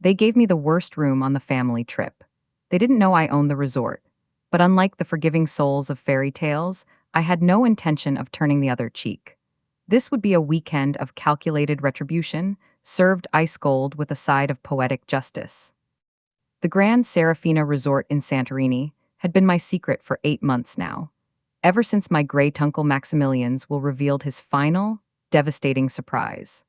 They gave me the worst room on the family trip. They didn't know I owned the resort, but unlike the forgiving souls of fairy tales, I had no intention of turning the other cheek. This would be a weekend of calculated retribution, served ice cold with a side of poetic justice. The Grand Serafina Resort in Santorini had been my secret for 8 months now, ever since my great uncle Maximilian's will revealed his final, devastating surprise.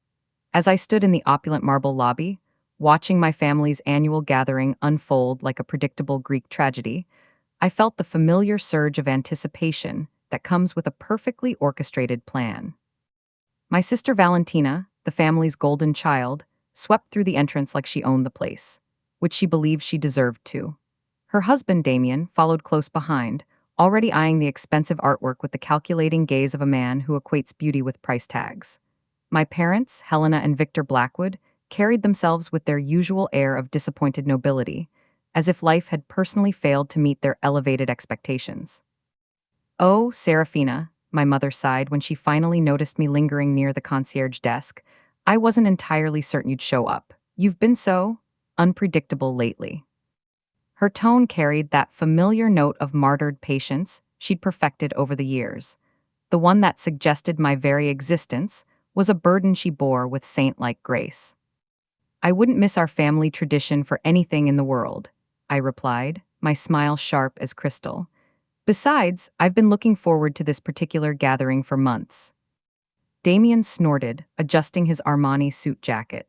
As I stood in the opulent marble lobby, watching my family's annual gathering unfold like a predictable Greek tragedy, I felt the familiar surge of anticipation that comes with a perfectly orchestrated plan. My sister Valentina, the family's golden child, swept through the entrance like she owned the place, which she believed she deserved to. Her husband Damien followed close behind, already eyeing the expensive artwork with the calculating gaze of a man who equates beauty with price tags. My parents, Helena and Victor Blackwood, carried themselves with their usual air of disappointed nobility, as if life had personally failed to meet their elevated expectations. "Oh, Serafina," my mother sighed when she finally noticed me lingering near the concierge desk. "I wasn't entirely certain you'd show up. You've been so unpredictable lately." Her tone carried that familiar note of martyred patience she'd perfected over the years. The one that suggested my very existence was a burden she bore with saint-like grace. "I wouldn't miss our family tradition for anything in the world," I replied, my smile sharp as crystal. "Besides, I've been looking forward to this particular gathering for months." Damien snorted, adjusting his Armani suit jacket.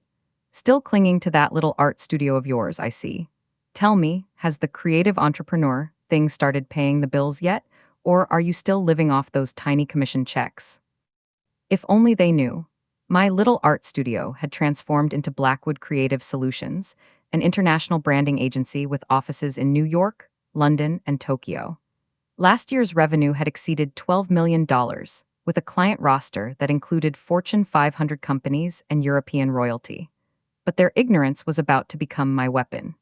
"Still clinging to that little art studio of yours, I see. Tell me, has the creative entrepreneur thing started paying the bills yet, or are you still living off those tiny commission checks?" If only they knew. My little art studio had transformed into Blackwood Creative Solutions, an international branding agency with offices in New York, London, and Tokyo. Last year's revenue had exceeded $12 million, with a client roster that included Fortune 500 companies and European royalty. But their ignorance was about to become my weapon.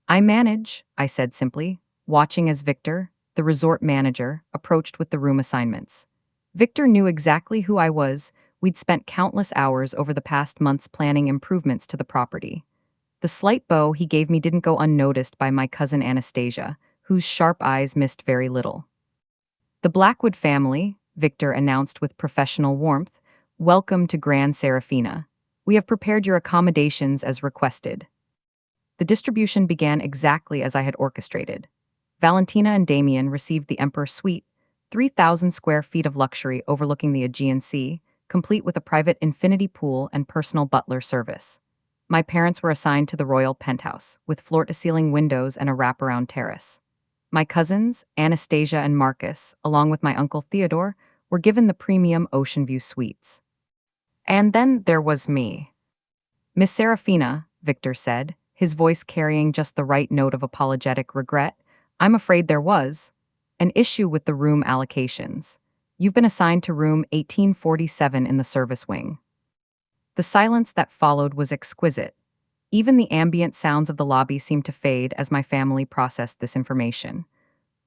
"I manage," I said simply, watching as Victor, the resort manager, approached with the room assignments. Victor knew exactly who I was. We'd spent countless hours over the past months planning improvements to the property. The slight bow he gave me didn't go unnoticed by my cousin Anastasia, whose sharp eyes missed very little. "The Blackwood family," Victor announced with professional warmth, "welcome to Grand Serafina. We have prepared your accommodations as requested." The distribution began exactly as I had orchestrated. Valentina and Damien received the Emperor Suite, 3,000 square feet of luxury overlooking the Aegean Sea, complete with a private infinity pool and personal butler service. My parents were assigned to the royal penthouse, with floor-to-ceiling windows and a wraparound terrace. My cousins, Anastasia and Marcus, along with my uncle Theodore, were given the premium ocean view suites. And then there was me. "Miss Serafina," Victor said, his voice carrying just the right note of apologetic regret, "I'm afraid there was an issue with the room allocations. You've been assigned to room 1847 in the service wing." The silence that followed was exquisite. Even the ambient sounds of the lobby seemed to fade as my family processed this information.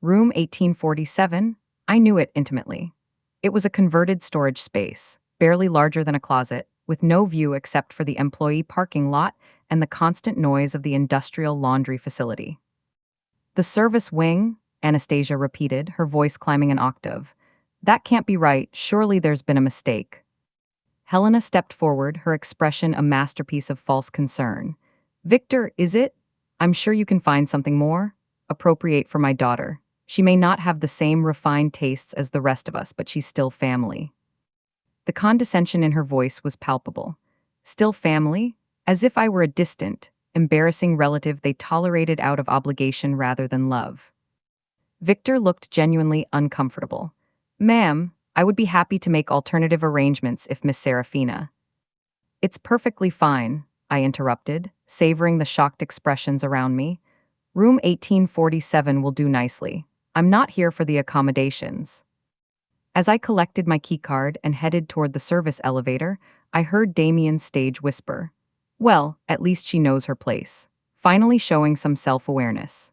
Room 1847? I knew it intimately. It was a converted storage space, barely larger than a closet, with no view except for the employee parking lot and the constant noise of the industrial laundry facility. "The service wing?" Anastasia repeated, her voice climbing an octave. "That can't be right. Surely there's been a mistake." Helena stepped forward, her expression a masterpiece of false concern. "Victor, is it? I'm sure you can find something more appropriate for my daughter. She may not have the same refined tastes as the rest of us, but she's still family." The condescension in her voice was palpable. Still family? As if I were a distant, embarrassing relative they tolerated out of obligation rather than love. Victor looked genuinely uncomfortable. "Ma'am, I would be happy to make alternative arrangements if Miss Serafina—" "It's perfectly fine," I interrupted, savoring the shocked expressions around me. "Room 1847 will do nicely. I'm not here for the accommodations." As I collected my keycard and headed toward the service elevator, I heard Damien's stage whisper, "Well, at least she knows her place," finally showing some self-awareness.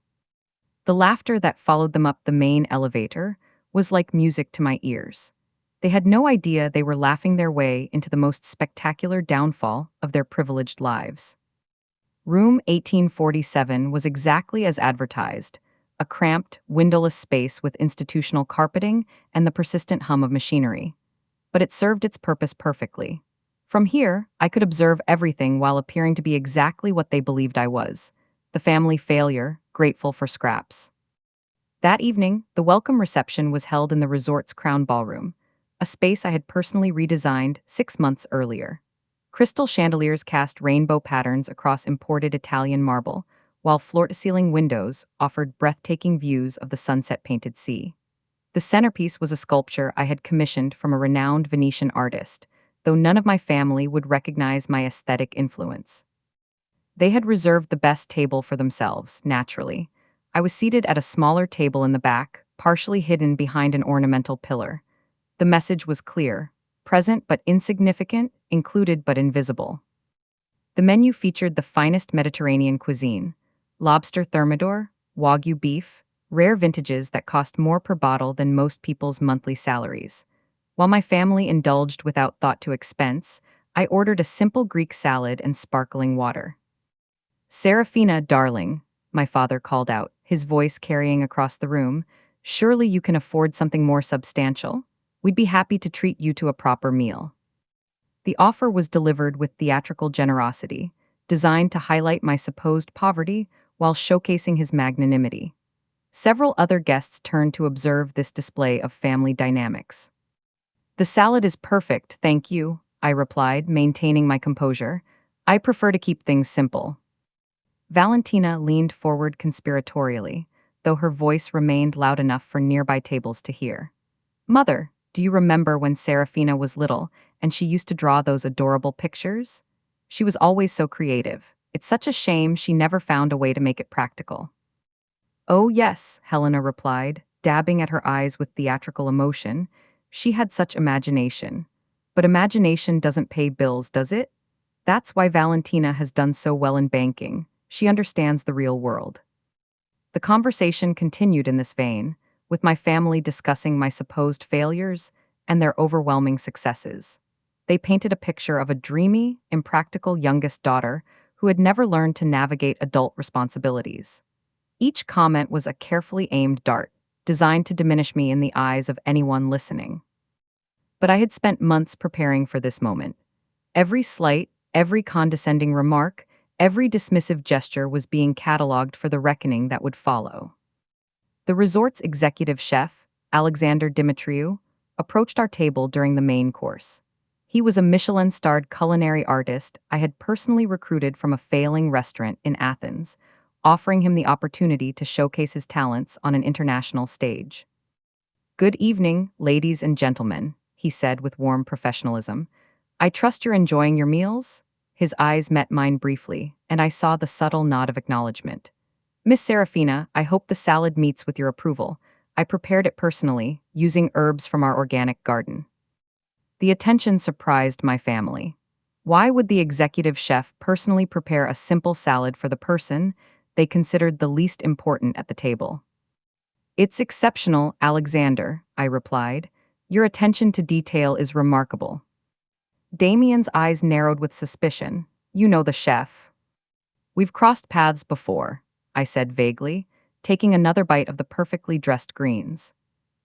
The laughter that followed them up the main elevator was like music to my ears. They had no idea they were laughing their way into the most spectacular downfall of their privileged lives. Room 1847 was exactly as advertised, a cramped, windowless space with institutional carpeting and the persistent hum of machinery. But it served its purpose perfectly. From here, I could observe everything while appearing to be exactly what they believed I was, the family failure, grateful for scraps. That evening, the welcome reception was held in the resort's Crown Ballroom, a space I had personally redesigned 6 months earlier. Crystal chandeliers cast rainbow patterns across imported Italian marble, while floor-to-ceiling windows offered breathtaking views of the sunset-painted sea. The centerpiece was a sculpture I had commissioned from a renowned Venetian artist, though none of my family would recognize my aesthetic influence. They had reserved the best table for themselves, naturally. I was seated at a smaller table in the back, partially hidden behind an ornamental pillar. The message was clear: present but insignificant, included but invisible. The menu featured the finest Mediterranean cuisine: lobster thermidor, wagyu beef, rare vintages that cost more per bottle than most people's monthly salaries. While my family indulged without thought to expense, I ordered a simple Greek salad and sparkling water. "Serafina, darling," my father called out, his voice carrying across the room, "surely you can afford something more substantial? We'd be happy to treat you to a proper meal." The offer was delivered with theatrical generosity, designed to highlight my supposed poverty while showcasing his magnanimity. Several other guests turned to observe this display of family dynamics. "The salad is perfect, thank you," I replied, maintaining my composure. "I prefer to keep things simple." Valentina leaned forward conspiratorially, though her voice remained loud enough for nearby tables to hear. "Mother, do you remember when Serafina was little and she used to draw those adorable pictures? She was always so creative. It's such a shame she never found a way to make it practical." "Oh, yes," Helena replied, dabbing at her eyes with theatrical emotion. "She had such imagination. But imagination doesn't pay bills, does it? That's why Valentina has done so well in banking. She understands the real world." The conversation continued in this vein, with my family discussing my supposed failures and their overwhelming successes. They painted a picture of a dreamy, impractical youngest daughter who had never learned to navigate adult responsibilities. Each comment was a carefully aimed dart, designed to diminish me in the eyes of anyone listening. But I had spent months preparing for this moment. Every slight, every condescending remark, every dismissive gesture was being catalogued for the reckoning that would follow. The resort's executive chef, Alexander Dimitriou, approached our table during the main course. He was a Michelin-starred culinary artist I had personally recruited from a failing restaurant in Athens, offering him the opportunity to showcase his talents on an international stage. "Good evening, ladies and gentlemen," he said with warm professionalism. "I trust you're enjoying your meals?" His eyes met mine briefly, and I saw the subtle nod of acknowledgement. "Miss Serafina, I hope the salad meets with your approval. I prepared it personally, using herbs from our organic garden." The attention surprised my family. Why would the executive chef personally prepare a simple salad for the person they considered the least important at the table? "It's exceptional, Alexander," I replied. "Your attention to detail is remarkable." Damien's eyes narrowed with suspicion. "You know the chef." "We've crossed paths before," I said vaguely, taking another bite of the perfectly dressed greens.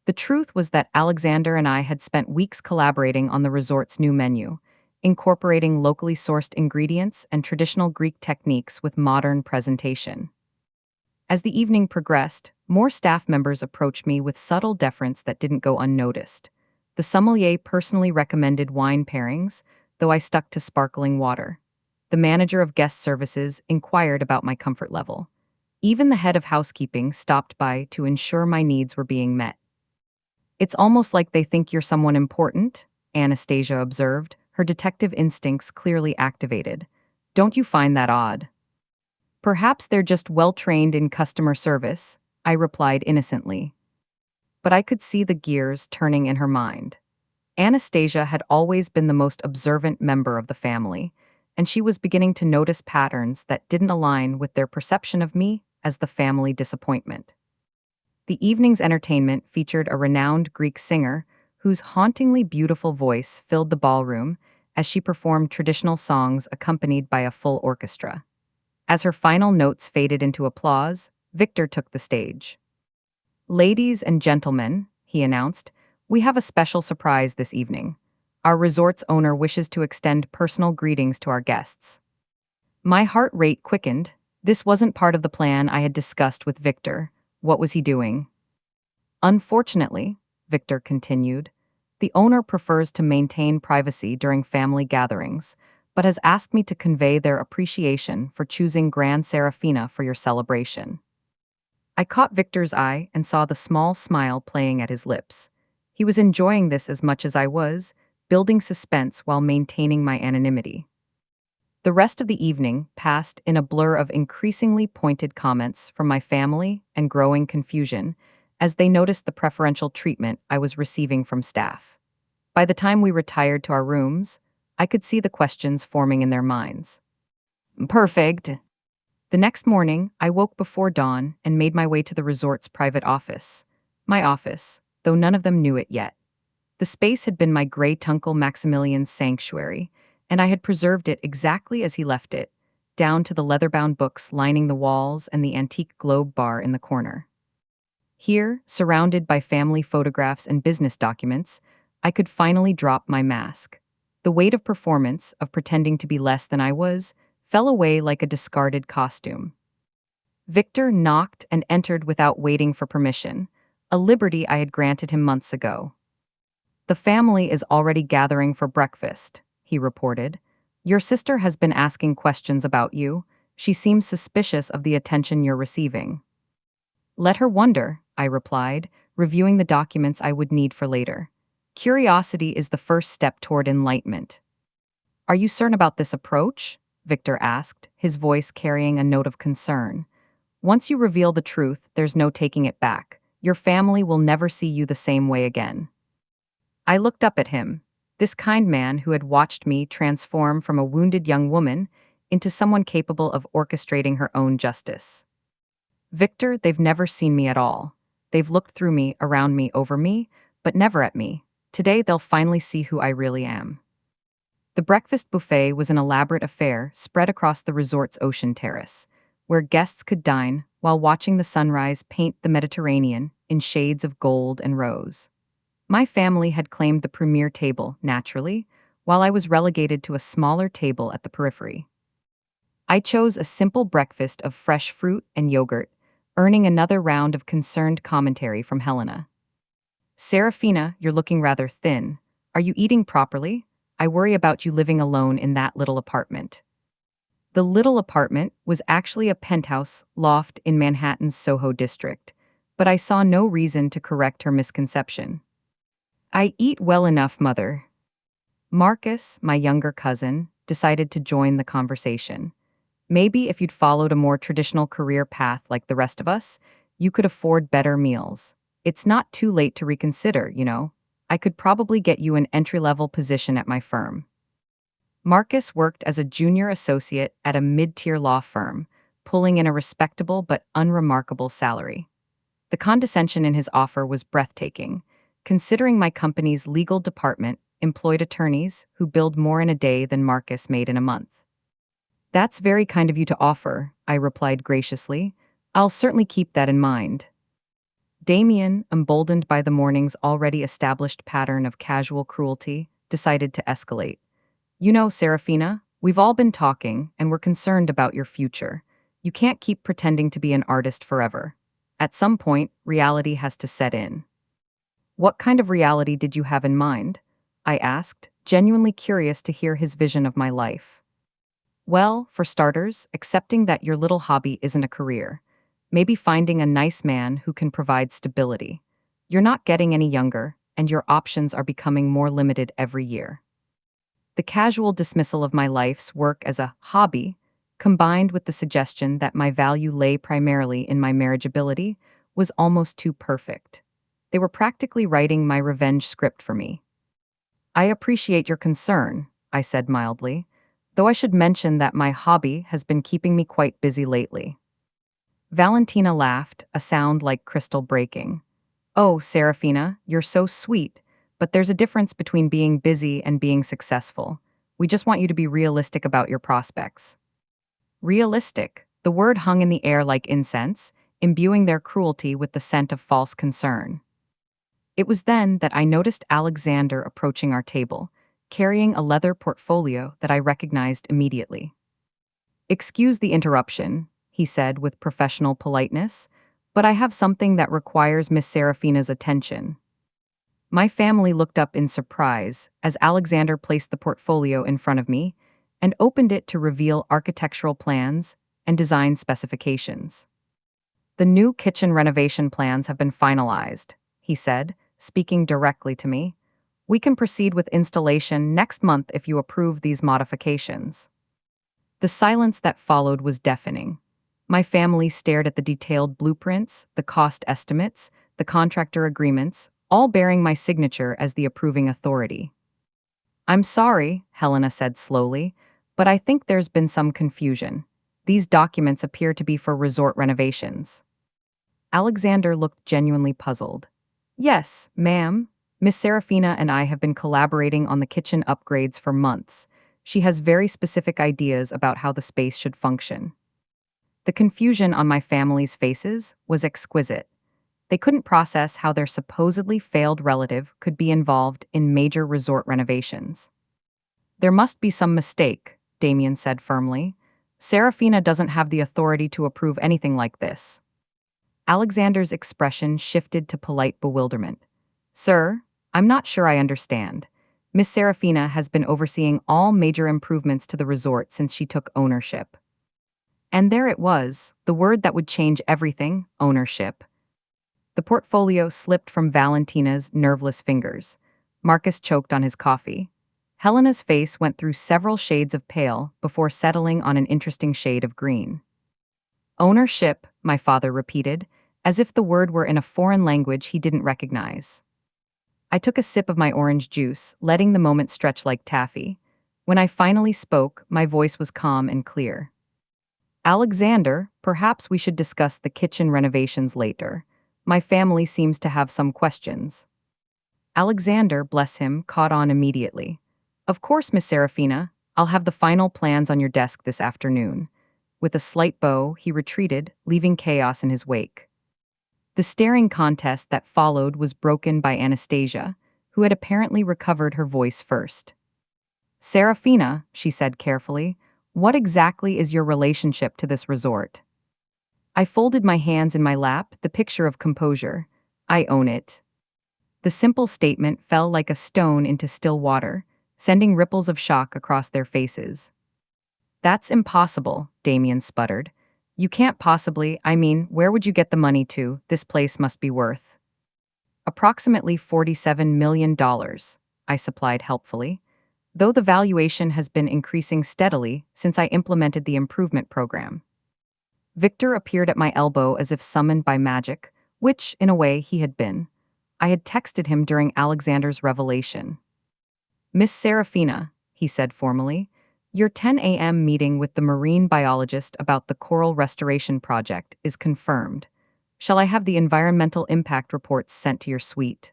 The truth was that Alexander and I had spent weeks collaborating on the resort's new menu, incorporating locally sourced ingredients and traditional Greek techniques with modern presentation. As the evening progressed, more staff members approached me with subtle deference that didn't go unnoticed. The sommelier personally recommended wine pairings, though I stuck to sparkling water. The manager of guest services inquired about my comfort level. Even the head of housekeeping stopped by to ensure my needs were being met. "It's almost like they think you're someone important," Anastasia observed, her detective instincts clearly activated. "Don't you find that odd?" "Perhaps they're just well-trained in customer service," I replied innocently. But I could see the gears turning in her mind. Anastasia had always been the most observant member of the family, and she was beginning to notice patterns that didn't align with their perception of me as the family disappointment. The evening's entertainment featured a renowned Greek singer whose hauntingly beautiful voice filled the ballroom as she performed traditional songs accompanied by a full orchestra. As her final notes faded into applause, Victor took the stage. Ladies and gentlemen, he announced, we have a special surprise this evening. Our resort's owner wishes to extend personal greetings to our guests. My heart rate quickened. This wasn't part of the plan I had discussed with Victor. What was he doing? Unfortunately, Victor continued, the owner prefers to maintain privacy during family gatherings, but has asked me to convey their appreciation for choosing Grand Serafina for your celebration. I caught Victor's eye and saw the small smile playing at his lips. He was enjoying this as much as I was, building suspense while maintaining my anonymity. The rest of the evening passed in a blur of increasingly pointed comments from my family and growing confusion as they noticed the preferential treatment I was receiving from staff. By the time we retired to our rooms, I could see the questions forming in their minds. Perfect. The next morning, I woke before dawn and made my way to the resort's private office. My office, though none of them knew it yet. The space had been my great-uncle Maximilian's sanctuary, and I had preserved it exactly as he left it, down to the leather-bound books lining the walls and the antique globe bar in the corner. Here, surrounded by family photographs and business documents, I could finally drop my mask. The weight of performance, of pretending to be less than I was, fell away like a discarded costume. Victor knocked and entered without waiting for permission, a liberty I had granted him months ago. The family is already gathering for breakfast, he reported. Your sister has been asking questions about you. She seems suspicious of the attention you're receiving. Let her wonder, I replied, reviewing the documents I would need for later. Curiosity is the first step toward enlightenment. Are you certain about this approach? Victor asked, his voice carrying a note of concern. Once you reveal the truth, there's no taking it back. Your family will never see you the same way again. I looked up at him, this kind man who had watched me transform from a wounded young woman into someone capable of orchestrating her own justice. Victor, they've never seen me at all. They've looked through me, around me, over me, but never at me. Today they'll finally see who I really am. The breakfast buffet was an elaborate affair spread across the resort's ocean terrace, where guests could dine while watching the sunrise paint the Mediterranean in shades of gold and rose. My family had claimed the premier table, naturally, while I was relegated to a smaller table at the periphery. I chose a simple breakfast of fresh fruit and yogurt, earning another round of concerned commentary from Helena. Serafina, you're looking rather thin. Are you eating properly? I worry about you living alone in that little apartment. The little apartment was actually a penthouse loft in Manhattan's Soho district, but I saw no reason to correct her misconception. I eat well enough, mother. Marcus, my younger cousin, decided to join the conversation. Maybe if you'd followed a more traditional career path like the rest of us, you could afford better meals. It's not too late to reconsider, you know. I could probably get you an entry-level position at my firm. Marcus worked as a junior associate at a mid-tier law firm, pulling in a respectable but unremarkable salary. The condescension in his offer was breathtaking, considering my company's legal department employed attorneys who billed more in a day than Marcus made in a month. That's very kind of you to offer, I replied graciously. I'll certainly keep that in mind. Damien, emboldened by the morning's already established pattern of casual cruelty, decided to escalate. You know, Serafina, we've all been talking, and we're concerned about your future. You can't keep pretending to be an artist forever. At some point, reality has to set in. What kind of reality did you have in mind? I asked, genuinely curious to hear his vision of my life. Well, for starters, accepting that your little hobby isn't a career. Maybe finding a nice man who can provide stability. You're not getting any younger, and your options are becoming more limited every year. The casual dismissal of my life's work as a hobby, combined with the suggestion that my value lay primarily in my marriageability, was almost too perfect. They were practically writing my revenge script for me. I appreciate your concern, I said mildly, though I should mention that my hobby has been keeping me quite busy lately. Valentina laughed, a sound like crystal breaking. Oh, Serafina, you're so sweet, but there's a difference between being busy and being successful. We just want you to be realistic about your prospects. Realistic. The word hung in the air like incense, imbuing their cruelty with the scent of false concern. It was then that I noticed Alexander approaching our table, carrying a leather portfolio that I recognized immediately. "Excuse the interruption," he said with professional politeness, "but I have something that requires Miss Serafina's attention." My family looked up in surprise as Alexander placed the portfolio in front of me and opened it to reveal architectural plans and design specifications. "The new kitchen renovation plans have been finalized," he said, speaking directly to me. "We can proceed with installation next month if you approve these modifications." The silence that followed was deafening. My family stared at the detailed blueprints, the cost estimates, the contractor agreements, all bearing my signature as the approving authority. "I'm sorry," Helena said slowly, "but I think there's been some confusion. These documents appear to be for resort renovations." Alexander looked genuinely puzzled. "Yes, ma'am. Miss Serafina and I have been collaborating on the kitchen upgrades for months. She has very specific ideas about how the space should function." The confusion on my family's faces was exquisite. They couldn't process how their supposedly failed relative could be involved in major resort renovations. "There must be some mistake," Damien said firmly. "Serafina doesn't have the authority to approve anything like this." Alexander's expression shifted to polite bewilderment. "Sir, I'm not sure I understand. Miss Serafina has been overseeing all major improvements to the resort since she took ownership." And there it was, the word that would change everything: ownership. The portfolio slipped from Valentina's nerveless fingers. Marcus choked on his coffee. Helena's face went through several shades of pale before settling on an interesting shade of green. "Ownership," my father repeated, as if the word were in a foreign language he didn't recognize. I took a sip of my orange juice, letting the moment stretch like taffy. When I finally spoke, my voice was calm and clear. "Alexander, perhaps we should discuss the kitchen renovations later. My family seems to have some questions." Alexander, bless him, caught on immediately. "Of course, Miss Serafina, I'll have the final plans on your desk this afternoon." With a slight bow, he retreated, leaving chaos in his wake. The staring contest that followed was broken by Anastasia, who had apparently recovered her voice first. "Serafina," she said carefully, "what exactly is your relationship to this resort?" I folded my hands in my lap, the picture of composure. "I own it." The simple statement fell like a stone into still water, sending ripples of shock across their faces. "That's impossible," Damien sputtered. "You can't possibly, I mean, where would you get the money to? This place must be worth." "Approximately $47 million," I supplied helpfully, though the valuation has been increasing steadily since I implemented the improvement program. Victor appeared at my elbow as if summoned by magic, which, in a way, he had been. I had texted him during Alexander's revelation. "Miss Serafina," he said formally, "your 10 a.m. meeting with the marine biologist about the coral restoration project is confirmed. Shall I have the environmental impact reports sent to your suite?"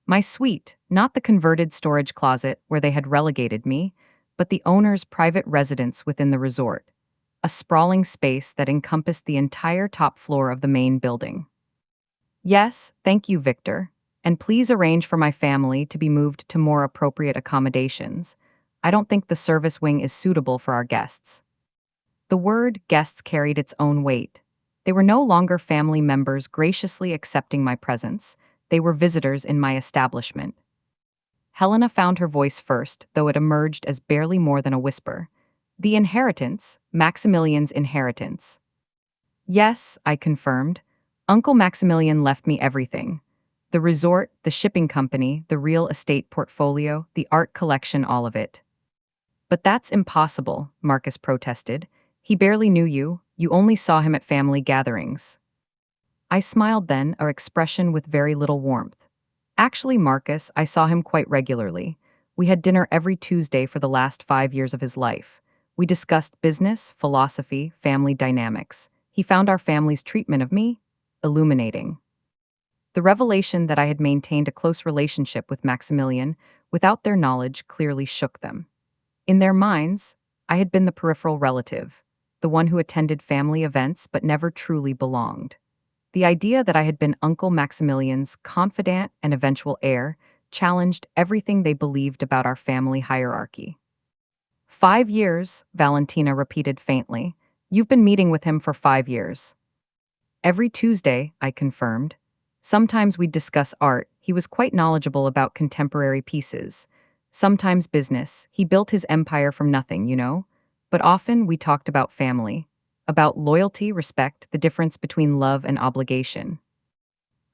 My suite, not the converted storage closet where they had relegated me, but the owner's private residence within the resort, a sprawling space that encompassed the entire top floor of the main building. "Yes, thank you, Victor. And please arrange for my family to be moved to more appropriate accommodations. I don't think the service wing is suitable for our guests." The word guests carried its own weight. They were no longer family members graciously accepting my presence. They were visitors in my establishment. Helena found her voice first, though it emerged as barely more than a whisper. "The inheritance, Maximilian's inheritance." "Yes," I confirmed. "Uncle Maximilian left me everything. The resort, the shipping company, the real estate portfolio, the art collection, all of it." "But that's impossible," Marcus protested. "He barely knew you. You only saw him at family gatherings." I smiled then, our expression with very little warmth. "Actually, Marcus, I saw him quite regularly. We had dinner every Tuesday for the last 5 years of his life. We discussed business, philosophy, family dynamics. He found our family's treatment of me illuminating." The revelation that I had maintained a close relationship with Maximilian, without their knowledge, clearly shook them. In their minds, I had been the peripheral relative. the one who attended family events but never truly belonged. The idea that I had been Uncle Maximilian's confidant and eventual heir challenged everything they believed about our family hierarchy. 5 years, Valentina repeated faintly. You've been meeting with him for 5 years. Every Tuesday, I confirmed. Sometimes we'd discuss art. He was quite knowledgeable about contemporary pieces. Sometimes business. He built his empire from nothing, you know? But often we talked about family, about loyalty, respect, the difference between love and obligation.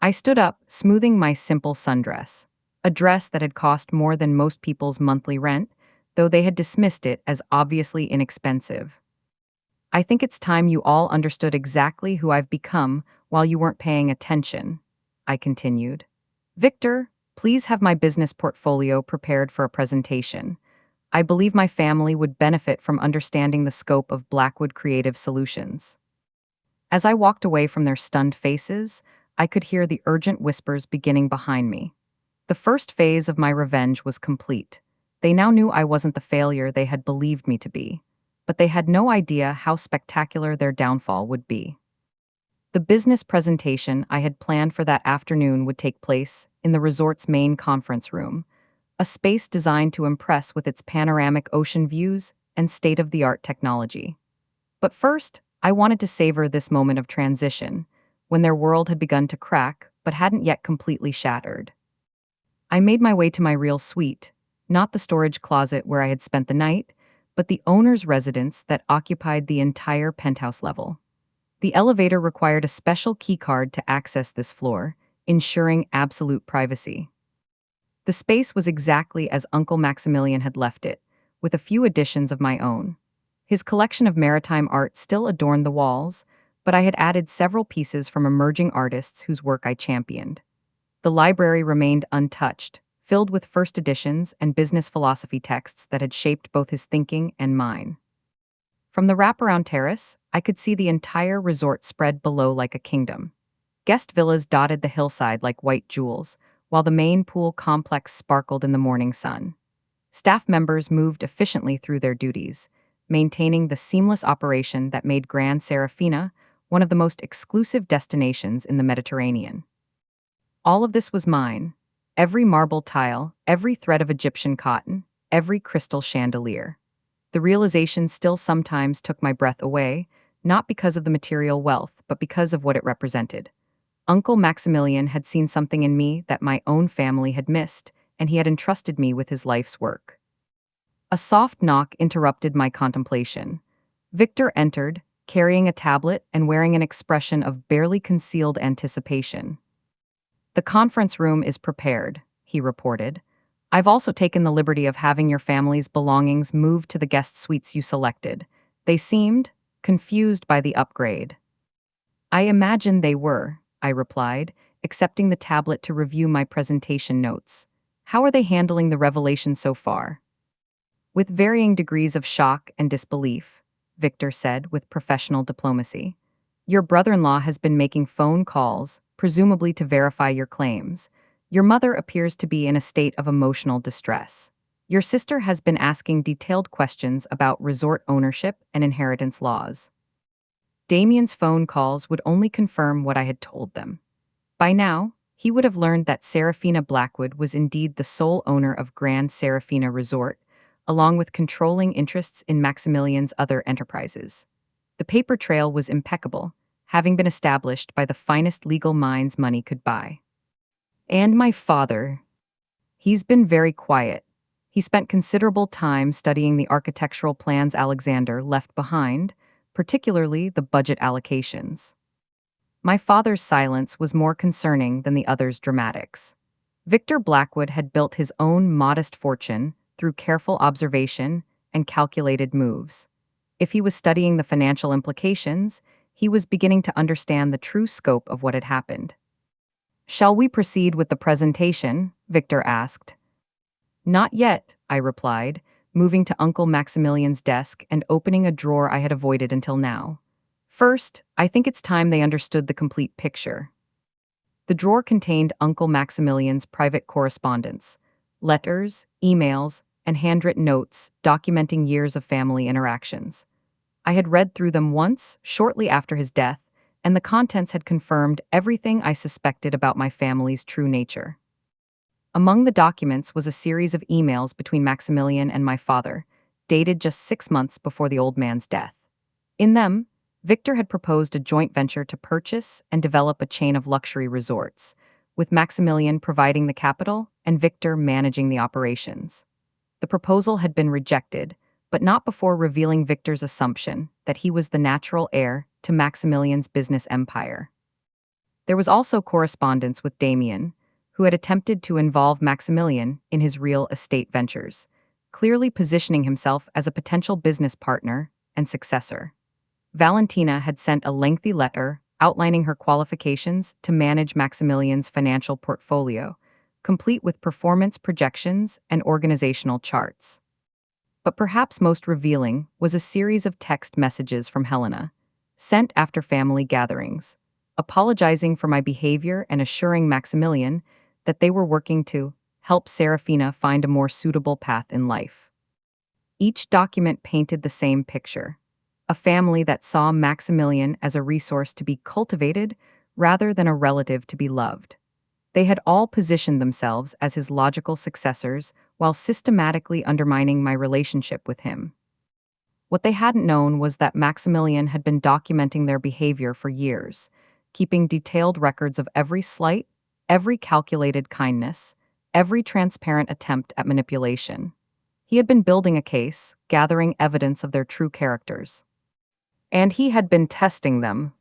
I stood up, smoothing my simple sundress, a dress that had cost more than most people's monthly rent, though they had dismissed it as obviously inexpensive. I think it's time you all understood exactly who I've become while you weren't paying attention, I continued. Victor, please have my business portfolio prepared for a presentation. I believe my family would benefit from understanding the scope of Blackwood Creative Solutions. As I walked away from their stunned faces, I could hear the urgent whispers beginning behind me. The first phase of my revenge was complete. They now knew I wasn't the failure they had believed me to be, but they had no idea how spectacular their downfall would be. The business presentation I had planned for that afternoon would take place in the resort's main conference room, a space designed to impress with its panoramic ocean views and state-of-the-art technology. But first, I wanted to savor this moment of transition, when their world had begun to crack but hadn't yet completely shattered. I made my way to my real suite, not the storage closet where I had spent the night, but the owner's residence that occupied the entire penthouse level. The elevator required a special keycard to access this floor, ensuring absolute privacy. The space was exactly as Uncle Maximilian had left it, with a few additions of my own. His collection of maritime art still adorned the walls, but I had added several pieces from emerging artists whose work I championed. The library remained untouched, filled with first editions and business philosophy texts that had shaped both his thinking and mine. From the wraparound terrace, I could see the entire resort spread below like a kingdom. Guest villas dotted the hillside like white jewels, while the main pool complex sparkled in the morning sun. Staff members moved efficiently through their duties, maintaining the seamless operation that made Grand Serafina one of the most exclusive destinations in the Mediterranean. All of this was mine. Every marble tile, every thread of Egyptian cotton, every crystal chandelier. The realization still sometimes took my breath away, not because of the material wealth, but because of what it represented. Uncle Maximilian had seen something in me that my own family had missed, and he had entrusted me with his life's work. A soft knock interrupted my contemplation. Victor entered, carrying a tablet and wearing an expression of barely concealed anticipation. The conference room is prepared, he reported. I've also taken the liberty of having your family's belongings moved to the guest suites you selected. They seemed confused by the upgrade. I imagine they were, I replied, accepting the tablet to review my presentation notes. How are they handling the revelation so far? With varying degrees of shock and disbelief, Victor said with professional diplomacy. Your brother-in-law has been making phone calls, presumably to verify your claims. Your mother appears to be in a state of emotional distress. Your sister has been asking detailed questions about resort ownership and inheritance laws. Damien's phone calls would only confirm what I had told them. By now, he would have learned that Serafina Blackwood was indeed the sole owner of Grand Serafina Resort, along with controlling interests in Maximilian's other enterprises. The paper trail was impeccable, having been established by the finest legal minds money could buy. And my father. He's been very quiet. He spent considerable time studying the architectural plans Alexander left behind, particularly the budget allocations. My father's silence was more concerning than the others' dramatics. Victor Blackwood had built his own modest fortune through careful observation and calculated moves. If he was studying the financial implications, he was beginning to understand the true scope of what had happened. Shall we proceed with the presentation? Victor asked. Not yet, I replied, moving to Uncle Maximilian's desk and opening a drawer I had avoided until now. First, I think it's time they understood the complete picture. The drawer contained Uncle Maximilian's private correspondence, letters, emails, and handwritten notes documenting years of family interactions. I had read through them once, shortly after his death, and the contents had confirmed everything I suspected about my family's true nature. Among the documents was a series of emails between Maximilian and my father, dated just 6 months before the old man's death. In them, Victor had proposed a joint venture to purchase and develop a chain of luxury resorts, with Maximilian providing the capital and Victor managing the operations. The proposal had been rejected, but not before revealing Victor's assumption that he was the natural heir to Maximilian's business empire. There was also correspondence with Damien, who had attempted to involve Maximilian in his real estate ventures, clearly positioning himself as a potential business partner and successor. Valentina had sent a lengthy letter outlining her qualifications to manage Maximilian's financial portfolio, complete with performance projections and organizational charts. But perhaps most revealing was a series of text messages from Helena, sent after family gatherings, apologizing for my behavior and assuring Maximilian that they were working to help Serafina find a more suitable path in life. Each document painted the same picture: a family that saw Maximilian as a resource to be cultivated rather than a relative to be loved. They had all positioned themselves as his logical successors while systematically undermining my relationship with him. What they hadn't known was that Maximilian had been documenting their behavior for years, keeping detailed records of every slight, every calculated kindness, every transparent attempt at manipulation. He had been building a case, gathering evidence of their true characters. And he had been testing them.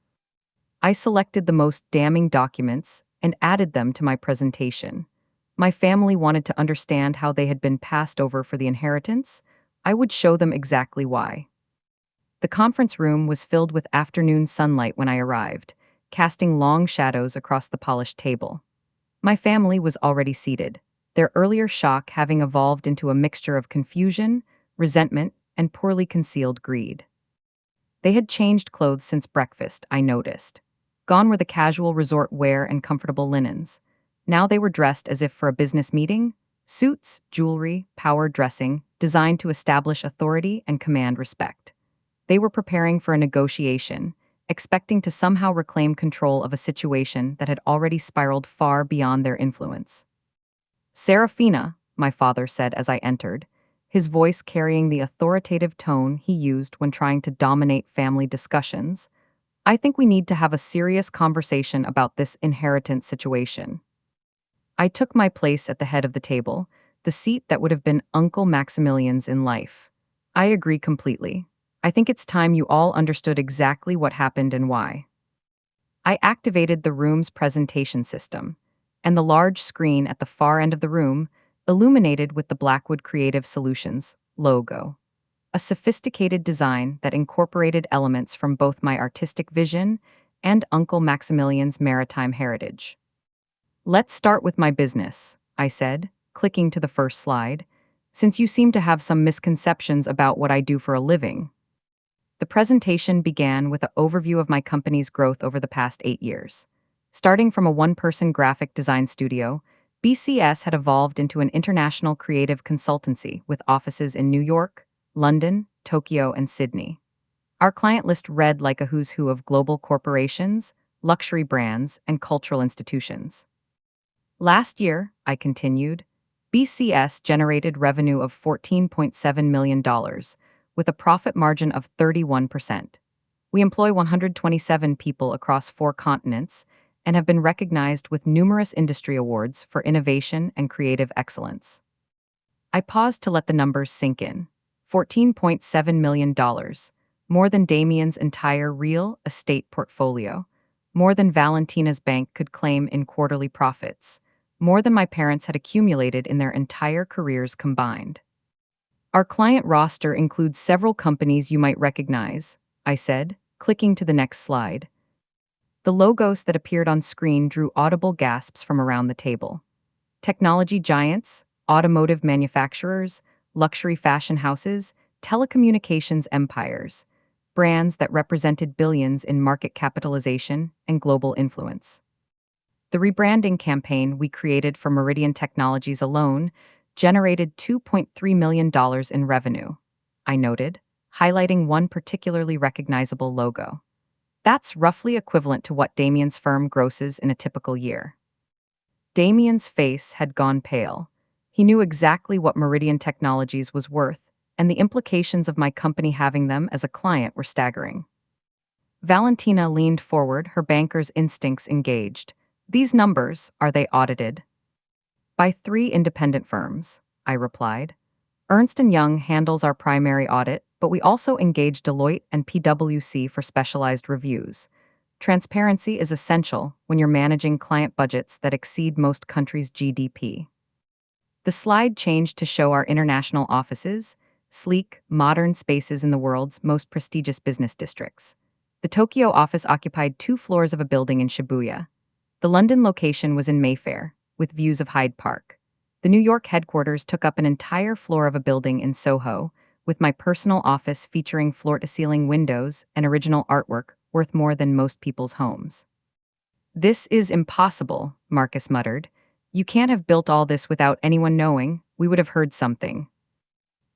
I selected the most damning documents and added them to my presentation. My family wanted to understand how they had been passed over for the inheritance. I would show them exactly why. The conference room was filled with afternoon sunlight when I arrived, casting long shadows across the polished table. My family was already seated, their earlier shock having evolved into a mixture of confusion, resentment, and poorly concealed greed. They had changed clothes since breakfast, I noticed. Gone were the casual resort wear and comfortable linens. Now they were dressed as if for a business meeting: suits, jewelry, power dressing, designed to establish authority and command respect. They were preparing for a negotiation, expecting to somehow reclaim control of a situation that had already spiraled far beyond their influence. "Serafina," my father said as I entered, his voice carrying the authoritative tone he used when trying to dominate family discussions, "I think we need to have a serious conversation about this inheritance situation." I took my place at the head of the table, the seat that would have been Uncle Maximilian's in life. "I agree completely. I think it's time you all understood exactly what happened and why." I activated the room's presentation system, and the large screen at the far end of the room illuminated with the Blackwood Creative Solutions logo, a sophisticated design that incorporated elements from both my artistic vision and Uncle Maximilian's maritime heritage. "Let's start with my business," I said, clicking to the first slide, "since you seem to have some misconceptions about what I do for a living." The presentation began with an overview of my company's growth over the past 8 years. Starting from a one-person graphic design studio, BCS had evolved into an international creative consultancy with offices in New York, London, Tokyo, and Sydney. Our client list read like a who's who of global corporations, luxury brands, and cultural institutions. Last year, I continued, BCS generated revenue of $14.7 million, with a profit margin of 31%. We employ 127 people across 4 continents and have been recognized with numerous industry awards for innovation and creative excellence. I paused to let the numbers sink in. $14.7 million, more than Damien's entire real estate portfolio, more than Valentina's bank could claim in quarterly profits, more than my parents had accumulated in their entire careers combined. "Our client roster includes several companies you might recognize," I said, clicking to the next slide. The logos that appeared on screen drew audible gasps from around the table. Technology giants, automotive manufacturers, luxury fashion houses, telecommunications empires, brands that represented billions in market capitalization and global influence. The rebranding campaign we created for Meridian Technologies alone generated $2.3 million in revenue, I noted, highlighting one particularly recognizable logo. That's roughly equivalent to what Damien's firm grosses in a typical year. Damien's face had gone pale. He knew exactly what Meridian Technologies was worth, and the implications of my company having them as a client were staggering. Valentina leaned forward, her banker's instincts engaged. These numbers, are they audited? By three independent firms, I replied. Ernst & Young handles our primary audit, but we also engage Deloitte and PwC for specialized reviews. Transparency is essential when you're managing client budgets that exceed most countries' GDP. The slide changed to show our international offices, sleek, modern spaces in the world's most prestigious business districts. The Tokyo office occupied 2 floors of a building in Shibuya. The London location was in Mayfair, with views of Hyde Park. The New York headquarters took up an entire floor of a building in Soho, with my personal office featuring floor-to-ceiling windows and original artwork worth more than most people's homes. This is impossible, Marcus muttered. You can't have built all this without anyone knowing. We would have heard something.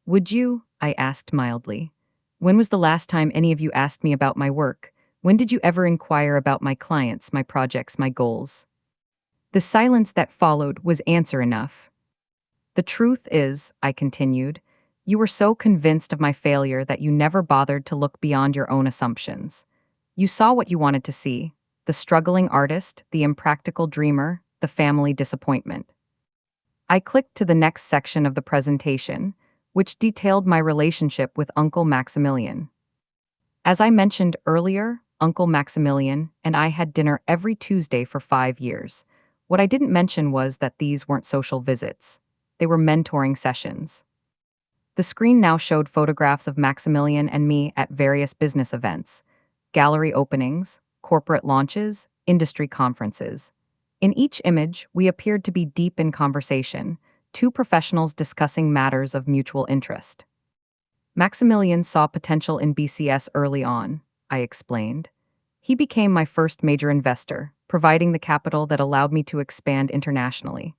Would you? I asked mildly. When was the last time any of you asked me about my work? When did you ever inquire about my clients, my projects, my goals? The silence that followed was answer enough. The truth is, I continued, you were so convinced of my failure that you never bothered to look beyond your own assumptions. You saw what you wanted to see: the struggling artist, the impractical dreamer, the family disappointment. I clicked to the next section of the presentation, which detailed my relationship with Uncle Maximilian. As I mentioned earlier, Uncle Maximilian and I had dinner every Tuesday for 5 years. What I didn't mention was that these weren't social visits. They were mentoring sessions. The screen now showed photographs of Maximilian and me at various business events, gallery openings, corporate launches, industry conferences. In each image, we appeared to be deep in conversation, two professionals discussing matters of mutual interest. Maximilian saw potential in BCS early on, I explained. He became my first major investor, providing the capital that allowed me to expand internationally.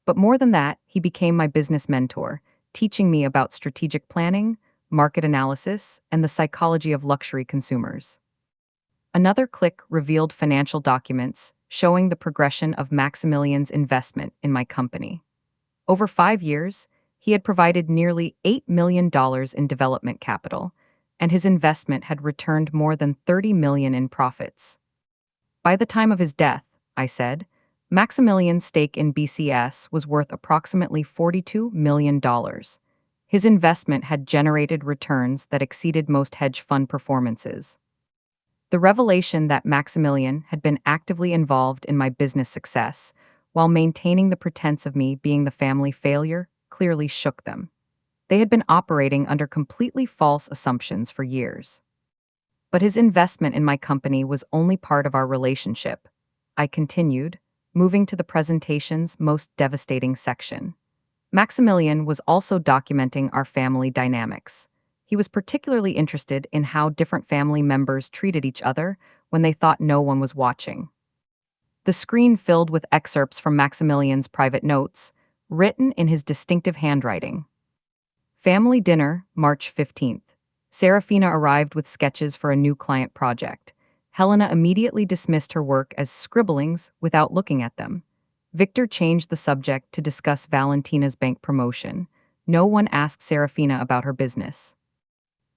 But more than that, he became my business mentor, teaching me about strategic planning, market analysis, and the psychology of luxury consumers. Another click revealed financial documents showing the progression of Maximilian's investment in my company. Over 5 years, he had provided nearly $8 million in development capital, and his investment had returned more than $30 million in profits. By the time of his death, I said, Maximilian's stake in BCS was worth approximately $42 million. His investment had generated returns that exceeded most hedge fund performances. The revelation that Maximilian had been actively involved in my business success, while maintaining the pretense of me being the family failure, clearly shook them. They had been operating under completely false assumptions for years. But his investment in my company was only part of our relationship. I continued, moving to the presentation's most devastating section. Maximilian was also documenting our family dynamics. He was particularly interested in how different family members treated each other when they thought no one was watching. The screen filled with excerpts from Maximilian's private notes, written in his distinctive handwriting. Family dinner, March 15th. Serafina arrived with sketches for a new client project. Helena immediately dismissed her work as scribblings without looking at them. Victor changed the subject to discuss Valentina's bank promotion. No one asked Serafina about her business.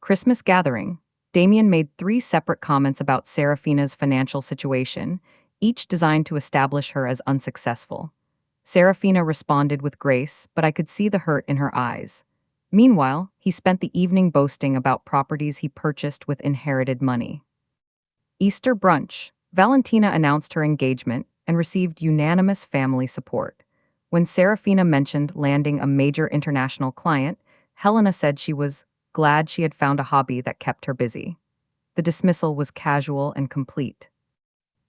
Christmas gathering. Damien made 3 separate comments about Serafina's financial situation, each designed to establish her as unsuccessful. Serafina responded with grace, but I could see the hurt in her eyes. Meanwhile, he spent the evening boasting about properties he purchased with inherited money. Easter brunch. Valentina announced her engagement and received unanimous family support. When Serafina mentioned landing a major international client, Helena said she was glad she had found a hobby that kept her busy. The dismissal was casual and complete.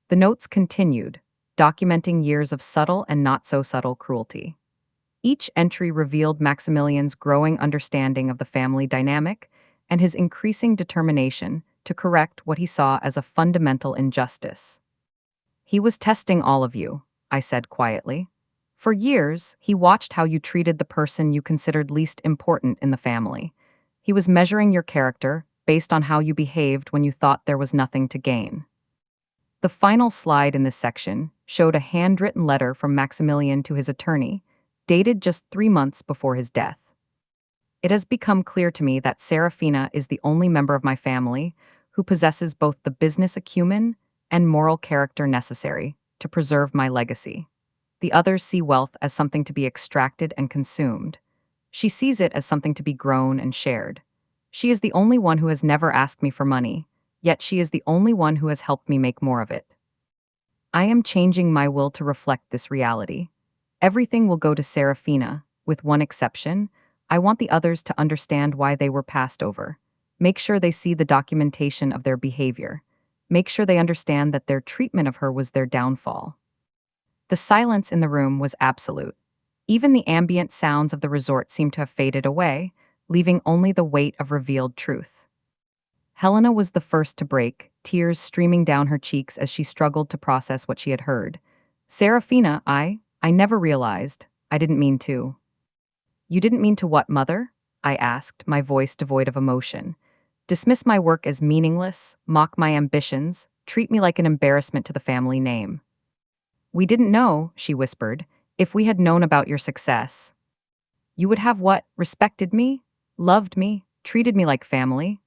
The notes continued, documenting years of subtle and not-so-subtle cruelty. Each entry revealed Maximilian's growing understanding of the family dynamic and his increasing determination to correct what he saw as a fundamental injustice. He was testing all of you, I said quietly. For years, he watched how you treated the person you considered least important in the family. He was measuring your character based on how you behaved when you thought there was nothing to gain. The final slide in this section showed a handwritten letter from Maximilian to his attorney, dated just 3 months before his death. It has become clear to me that Serafina is the only member of my family who possesses both the business acumen and moral character necessary to preserve my legacy. The others see wealth as something to be extracted and consumed. She sees it as something to be grown and shared. She is the only one who has never asked me for money, yet she is the only one who has helped me make more of it. I am changing my will to reflect this reality. Everything will go to Serafina, with one exception. I want the others to understand why they were passed over. Make sure they see the documentation of their behavior. Make sure they understand that their treatment of her was their downfall. The silence in the room was absolute. Even the ambient sounds of the resort seemed to have faded away, leaving only the weight of revealed truth. Helena was the first to break, tears streaming down her cheeks as she struggled to process what she had heard. Serafina, I never realized. I didn't mean to. You didn't mean to what, mother? I asked, my voice devoid of emotion. Dismiss my work as meaningless, mock my ambitions, treat me like an embarrassment to the family name. We didn't know, she whispered. If we had known about your success, you would have what? Respected me? Loved me? Treated me like family?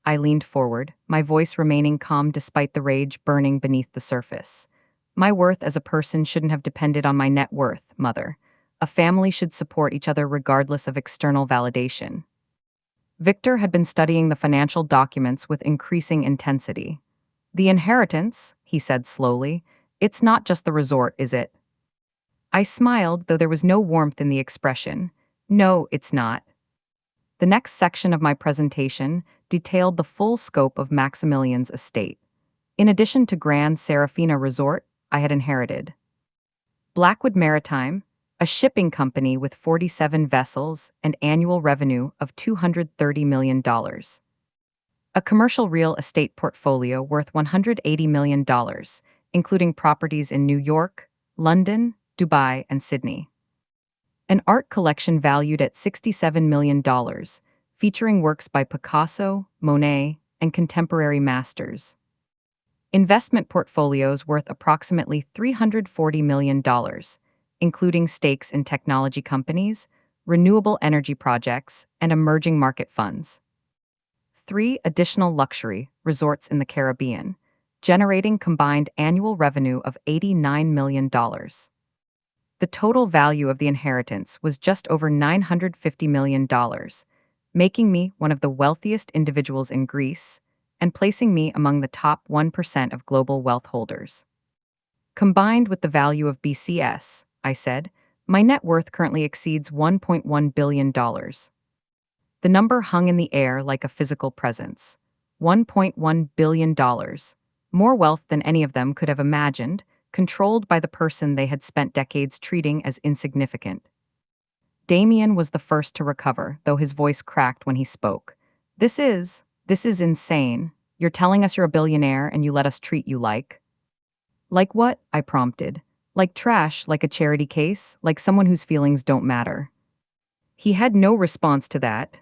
I leaned forward, my voice remaining calm despite the rage burning beneath the surface. My worth as a person shouldn't have depended on my net worth, mother. A family should support each other regardless of external validation. Victor had been studying the financial documents with increasing intensity. The inheritance, he said slowly, it's not just the resort, is it? I smiled, though there was no warmth in the expression. No, it's not. The next section of my presentation detailed the full scope of Maximilian's estate. In addition to Grand Serafina Resort, I had inherited Blackwood Maritime, a shipping company with 47 vessels and annual revenue of $230 million. A commercial real estate portfolio worth $180 million, including properties in New York, London, Dubai, and Sydney. An art collection valued at $67 million, featuring works by Picasso, Monet, and contemporary masters. Investment portfolios worth approximately $340 million, including stakes in technology companies, renewable energy projects, and emerging market funds. 3 additional luxury resorts in the Caribbean, generating combined annual revenue of $89 million. The total value of the inheritance was just over $950 million, making me one of the wealthiest individuals in Greece and placing me among the top 1% of global wealth holders. Combined with the value of BCS, I said, my net worth currently exceeds $1.1 billion. The number hung in the air like a physical presence. $1.1 billion. More wealth than any of them could have imagined, controlled by the person they had spent decades treating as insignificant. Damien was the first to recover, though his voice cracked when he spoke. This is insane. You're telling us you're a billionaire and you let us treat you like. Like what? I prompted. Like trash, like a charity case, like someone whose feelings don't matter. He had no response to that.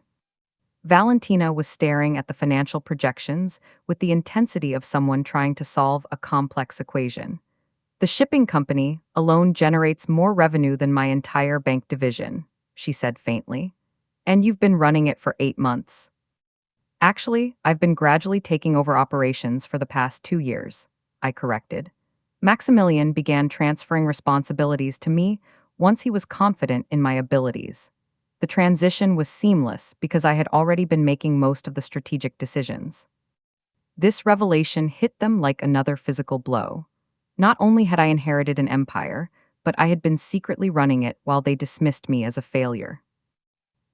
Valentina was staring at the financial projections with the intensity of someone trying to solve a complex equation. The shipping company alone generates more revenue than my entire bank division, she said faintly. And you've been running it for 8 months. Actually, I've been gradually taking over operations for the past 2 years, I corrected. Maximilian began transferring responsibilities to me once he was confident in my abilities. The transition was seamless because I had already been making most of the strategic decisions. This revelation hit them like another physical blow. Not only had I inherited an empire, but I had been secretly running it while they dismissed me as a failure.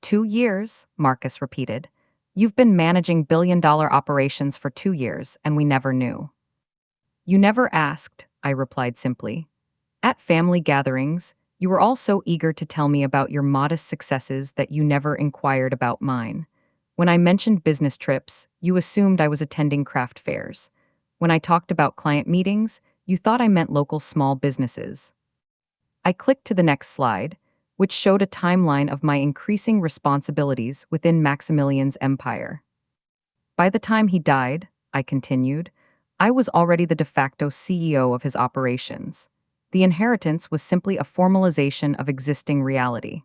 2 years, Marcus repeated. You've been managing billion-dollar operations for 2 years, and we never knew. You never asked, I replied simply. At family gatherings, you were all so eager to tell me about your modest successes that you never inquired about mine. When I mentioned business trips, you assumed I was attending craft fairs. When I talked about client meetings, you thought I meant local small businesses. I clicked to the next slide, which showed a timeline of my increasing responsibilities within Maximilian's empire. By the time he died, I continued, I was already the de facto CEO of his operations. The inheritance was simply a formalization of existing reality.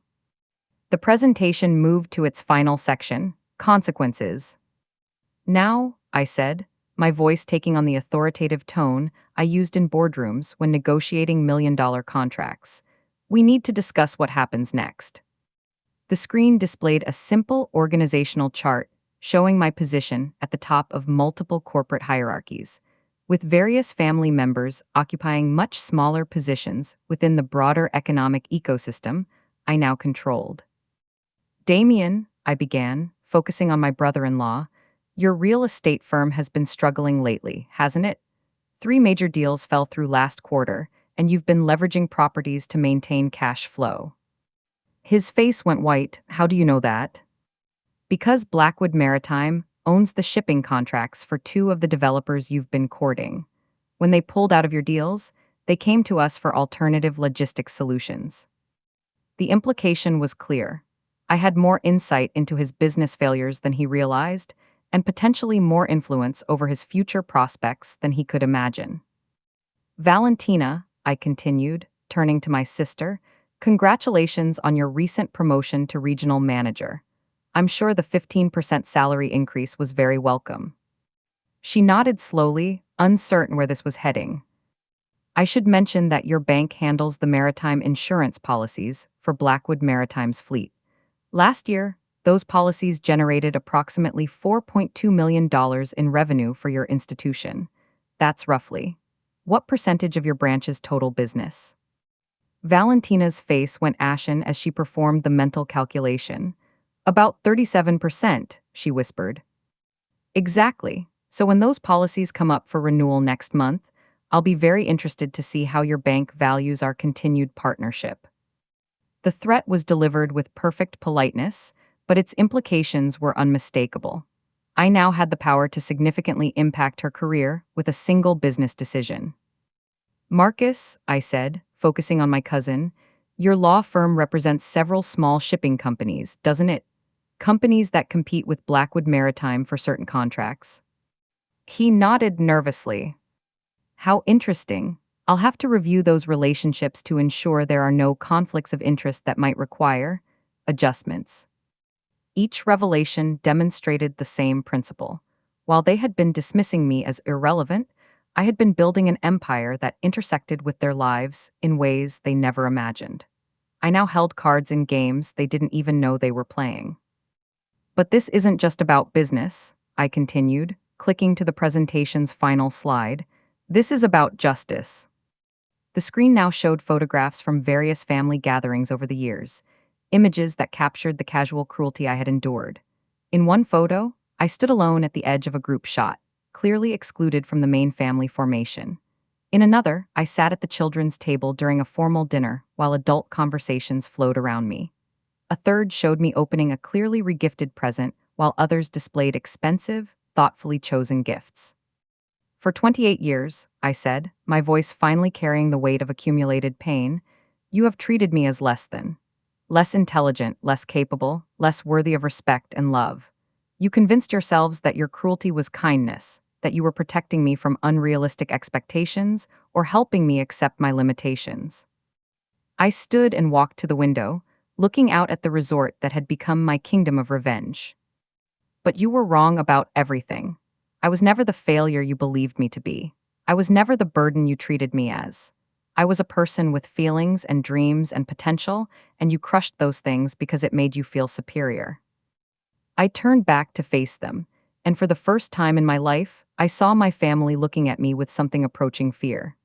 The presentation moved to its final section, consequences. Now, I said, my voice taking on the authoritative tone I used in boardrooms when negotiating million-dollar contracts, we need to discuss what happens next. The screen displayed a simple organizational chart showing my position at the top of multiple corporate hierarchies, with various family members occupying much smaller positions within the broader economic ecosystem I now controlled. Damien, I began, focusing on my brother-in-law, your real estate firm has been struggling lately, hasn't it? 3 major deals fell through last quarter, and you've been leveraging properties to maintain cash flow. His face went white. How do you know that? Because Blackwood Maritime owns the shipping contracts for 2 of the developers you've been courting. When they pulled out of your deals, they came to us for alternative logistics solutions. The implication was clear. I had more insight into his business failures than he realized, and potentially more influence over his future prospects than he could imagine. Valentina, I continued, turning to my sister, congratulations on your recent promotion to regional manager. I'm sure the 15% salary increase was very welcome. She nodded slowly, uncertain where this was heading. I should mention that your bank handles the maritime insurance policies for Blackwood Maritime's fleet. Last year, those policies generated approximately $4.2 million in revenue for your institution. That's roughly. What percentage of your branch's total business? Valentina's face went ashen as she performed the mental calculation. About 37%, she whispered. Exactly. So when those policies come up for renewal next month, I'll be very interested to see how your bank values our continued partnership. The threat was delivered with perfect politeness, but its implications were unmistakable. I now had the power to significantly impact her career with a single business decision. Marcus, I said, focusing on my cousin, your law firm represents several small shipping companies, doesn't it? Companies that compete with Blackwood Maritime for certain contracts. He nodded nervously. How interesting. I'll have to review those relationships to ensure there are no conflicts of interest that might require adjustments. Each revelation demonstrated the same principle. While they had been dismissing me as irrelevant, I had been building an empire that intersected with their lives in ways they never imagined. I now held cards in games they didn't even know they were playing. But this isn't just about business, I continued, clicking to the presentation's final slide. This is about justice. The screen now showed photographs from various family gatherings over the years, images that captured the casual cruelty I had endured. In one photo, I stood alone at the edge of a group shot, clearly excluded from the main family formation. In another, I sat at the children's table during a formal dinner while adult conversations flowed around me. A third showed me opening a clearly regifted present while others displayed expensive, thoughtfully chosen gifts. For 28 years, I said, my voice finally carrying the weight of accumulated pain, you have treated me as less than. Less intelligent, less capable, less worthy of respect and love. You convinced yourselves that your cruelty was kindness, that you were protecting me from unrealistic expectations or helping me accept my limitations. I stood and walked to the window, looking out at the resort that had become my kingdom of revenge. But you were wrong about everything. I was never the failure you believed me to be. I was never the burden you treated me as. I was a person with feelings and dreams and potential, and you crushed those things because it made you feel superior. I turned back to face them, and for the first time in my life, I saw my family looking at me with something approaching fear.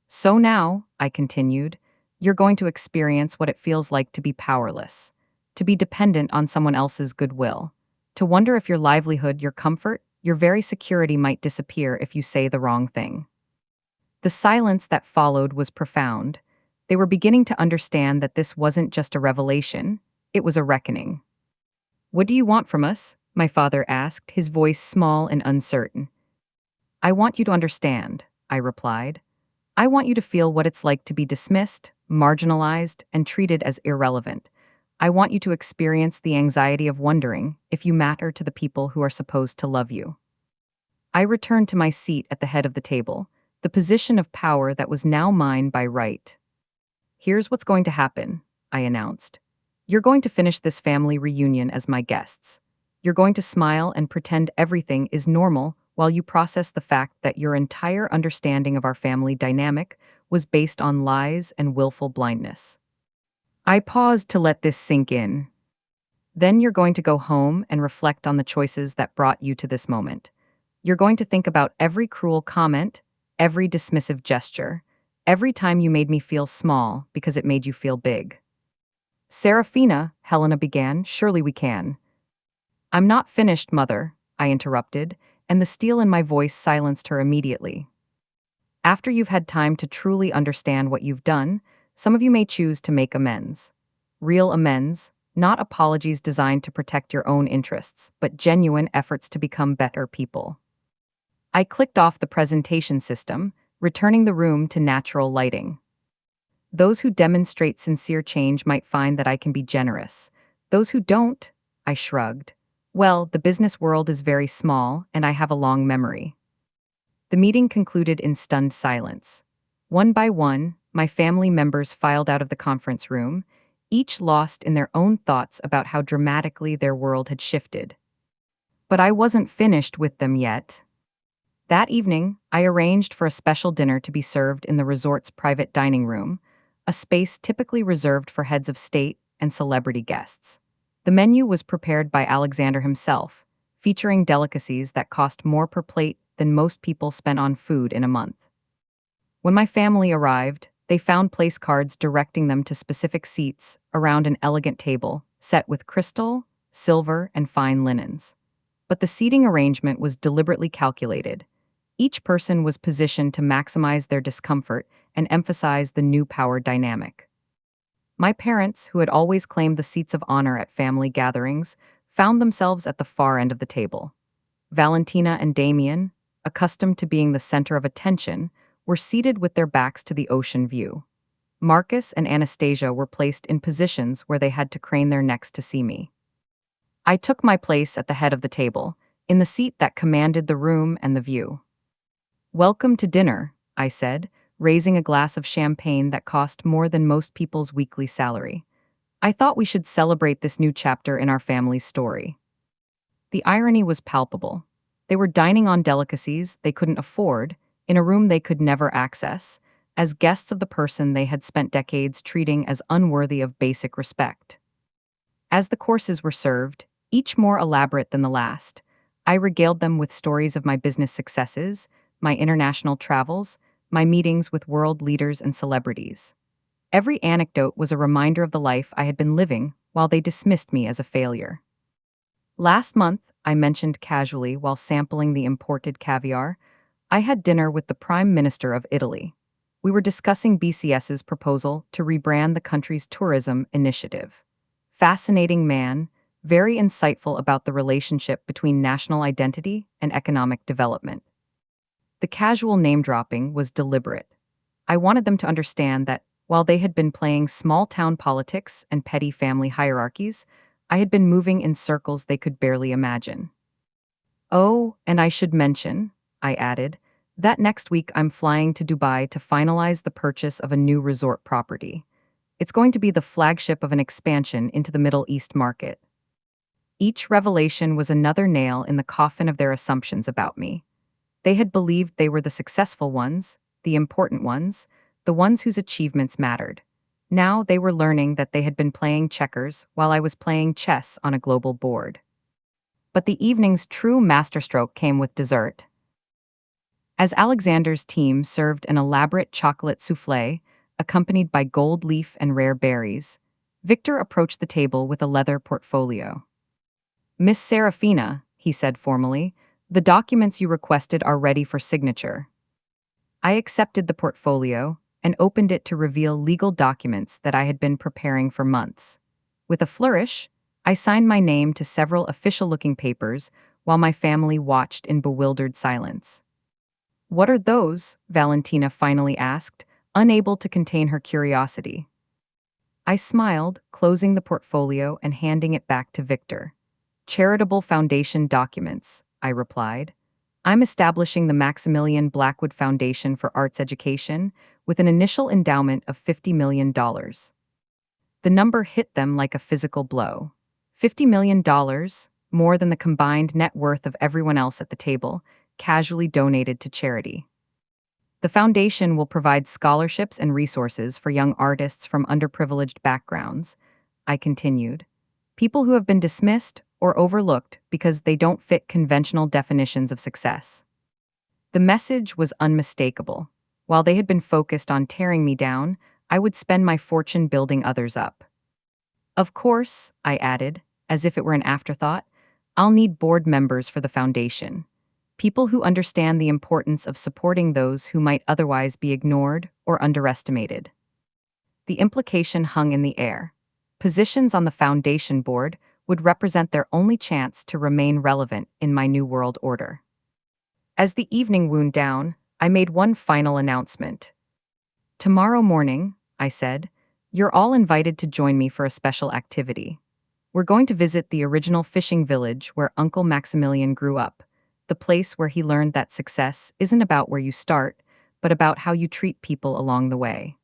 So now, I continued, you're going to experience what it feels like to be powerless, to be dependent on someone else's goodwill, to wonder if your livelihood, your comfort, your very security might disappear if you say the wrong thing. The silence that followed was profound. They were beginning to understand that this wasn't just a revelation, it was a reckoning. What do you want from us? My father asked, his voice small and uncertain. I want you to understand, I replied. I want you to feel what it's like to be dismissed, marginalized, and treated as irrelevant. I want you to experience the anxiety of wondering if you matter to the people who are supposed to love you. I returned to my seat at the head of the table, the position of power that was now mine by right. Here's what's going to happen, I announced. You're going to finish this family reunion as my guests. You're going to smile and pretend everything is normal while you process the fact that your entire understanding of our family dynamic was based on lies and willful blindness. I paused to let this sink in. Then you're going to go home and reflect on the choices that brought you to this moment. You're going to think about every cruel comment, every dismissive gesture, every time you made me feel small because it made you feel big. Serafina, Helena began, surely we can. I'm not finished, mother, I interrupted, and the steel in my voice silenced her immediately. After you've had time to truly understand what you've done, some of you may choose to make amends. Real amends, not apologies designed to protect your own interests, but genuine efforts to become better people. I clicked off the presentation system, returning the room to natural lighting. Those who demonstrate sincere change might find that I can be generous. Those who don't, I shrugged. Well, the business world is very small, and I have a long memory. The meeting concluded in stunned silence. One by one, my family members filed out of the conference room, each lost in their own thoughts about how dramatically their world had shifted. But I wasn't finished with them yet. That evening, I arranged for a special dinner to be served in the resort's private dining room, a space typically reserved for heads of state and celebrity guests. The menu was prepared by Alexander himself, featuring delicacies that cost more per plate than most people spent on food in a month. When my family arrived, they found place cards directing them to specific seats around an elegant table set with crystal, silver, and fine linens. But the seating arrangement was deliberately calculated. Each person was positioned to maximize their discomfort and emphasize the new power dynamic. My parents, who had always claimed the seats of honor at family gatherings, found themselves at the far end of the table. Valentina and Damien, accustomed to being the center of attention, were seated with their backs to the ocean view. Marcus and Anastasia were placed in positions where they had to crane their necks to see me. I took my place at the head of the table, in the seat that commanded the room and the view. "Welcome to dinner," I said, raising a glass of champagne that cost more than most people's weekly salary. I thought we should celebrate this new chapter in our family's story. The irony was palpable. They were dining on delicacies they couldn't afford, in a room they could never access, as guests of the person they had spent decades treating as unworthy of basic respect. As the courses were served, each more elaborate than the last, I regaled them with stories of my business successes, my international travels, my meetings with world leaders and celebrities. Every anecdote was a reminder of the life I had been living while they dismissed me as a failure. Last month, I mentioned casually while sampling the imported caviar, I had dinner with the Prime Minister of Italy. We were discussing BCS's proposal to rebrand the country's tourism initiative. Fascinating man, very insightful about the relationship between national identity and economic development. The casual name-dropping was deliberate. I wanted them to understand that, while they had been playing small-town politics and petty family hierarchies, I had been moving in circles they could barely imagine. Oh, and I should mention, I added, that next week I'm flying to Dubai to finalize the purchase of a new resort property. It's going to be the flagship of an expansion into the Middle East market. Each revelation was another nail in the coffin of their assumptions about me. They had believed they were the successful ones, the important ones, the ones whose achievements mattered. Now they were learning that they had been playing checkers while I was playing chess on a global board. But the evening's true masterstroke came with dessert. As Alexander's team served an elaborate chocolate souffle, accompanied by gold leaf and rare berries, Victor approached the table with a leather portfolio. "Miss Serafina," he said formally, "the documents you requested are ready for signature." I accepted the portfolio and opened it to reveal legal documents that I had been preparing for months. With a flourish, I signed my name to several official-looking papers while my family watched in bewildered silence. "What are those?" Valentina finally asked, unable to contain her curiosity. I smiled, closing the portfolio and handing it back to Victor. Charitable Foundation documents, I replied. I'm establishing the Maximilian Blackwood Foundation for Arts Education with an initial endowment of $50 million. The number hit them like a physical blow. $50 million, more than the combined net worth of everyone else at the table, casually donated to charity. The foundation will provide scholarships and resources for young artists from underprivileged backgrounds, I continued. People who have been dismissed or overlooked because they don't fit conventional definitions of success. The message was unmistakable. While they had been focused on tearing me down, I would spend my fortune building others up. Of course, I added, as if it were an afterthought, I'll need board members for the foundation. People who understand the importance of supporting those who might otherwise be ignored or underestimated. The implication hung in the air. Positions on the foundation board would represent their only chance to remain relevant in my new world order. As the evening wound down, I made one final announcement. Tomorrow morning, I said, you're all invited to join me for a special activity. We're going to visit the original fishing village where Uncle Maximilian grew up, the place where he learned that success isn't about where you start, but about how you treat people along the way.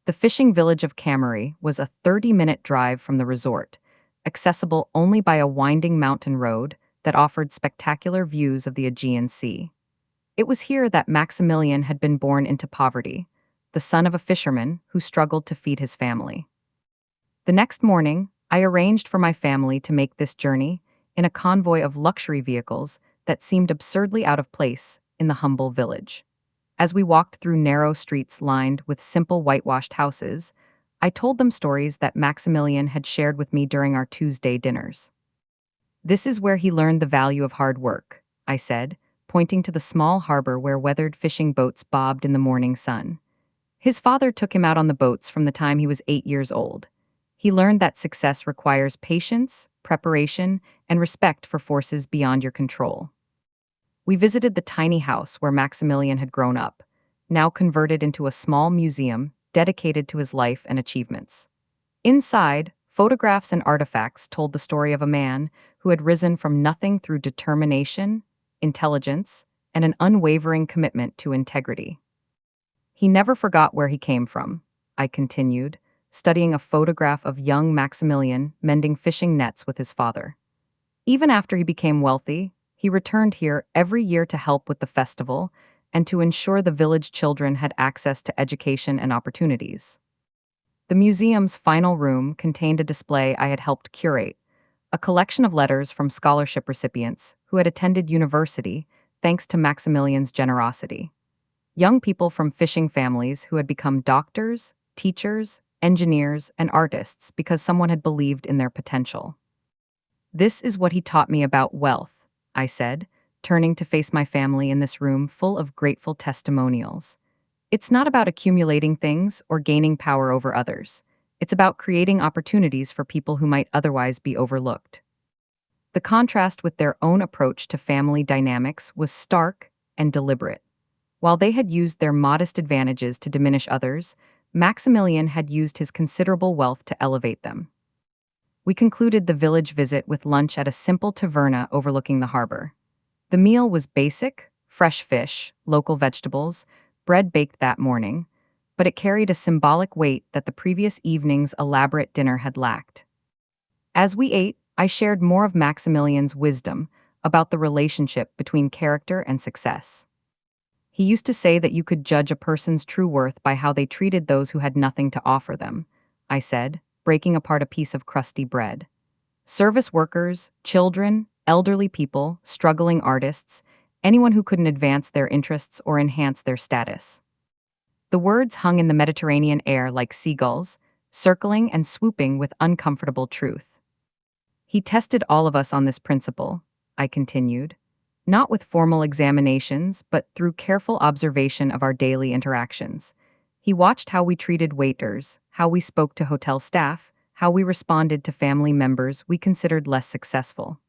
The fishing village of Cammery was a 30-minute drive from the resort, accessible only by a winding mountain road that offered spectacular views of the Aegean Sea. It was here that Maximilian had been born into poverty, the son of a fisherman who struggled to feed his family. The next morning, I arranged for my family to make this journey in a convoy of luxury vehicles that seemed absurdly out of place in the humble village. As we walked through narrow streets lined with simple whitewashed houses, I told them stories that Maximilian had shared with me during our Tuesday dinners. This is where he learned the value of hard work, I said, pointing to the small harbor where weathered fishing boats bobbed in the morning sun. His father took him out on the boats from the time he was 8 years old. He learned that success requires patience, preparation, and respect for forces beyond your control. We visited the tiny house where Maximilian had grown up, now converted into a small museum dedicated to his life and achievements. Inside, photographs and artifacts told the story of a man who had risen from nothing through determination, intelligence, and an unwavering commitment to integrity. He never forgot where he came from, I continued, studying a photograph of young Maximilian mending fishing nets with his father. Even after he became wealthy, he returned here every year to help with the festival and to ensure the village children had access to education and opportunities. The museum's final room contained a display I had helped curate, a collection of letters from scholarship recipients who had attended university thanks to Maximilian's generosity. Young people from fishing families who had become doctors, teachers, engineers, and artists because someone had believed in their potential. This is what he taught me about wealth, I said, turning to face my family in this room full of grateful testimonials. It's not about accumulating things or gaining power over others. It's about creating opportunities for people who might otherwise be overlooked. The contrast with their own approach to family dynamics was stark and deliberate. While they had used their modest advantages to diminish others, Maximilian had used his considerable wealth to elevate them. We concluded the village visit with lunch at a simple taverna overlooking the harbor. The meal was basic, fresh fish, local vegetables, bread baked that morning, but it carried a symbolic weight that the previous evening's elaborate dinner had lacked. As we ate, I shared more of Maximilian's wisdom about the relationship between character and success. He used to say that you could judge a person's true worth by how they treated those who had nothing to offer them, I said, breaking apart a piece of crusty bread. Service workers, children, elderly people, struggling artists, anyone who couldn't advance their interests or enhance their status. The words hung in the Mediterranean air like seagulls, circling and swooping with uncomfortable truth. He tested all of us on this principle, I continued, not with formal examinations, but through careful observation of our daily interactions. He watched how we treated waiters, how we spoke to hotel staff, how we responded to family members we considered less successful.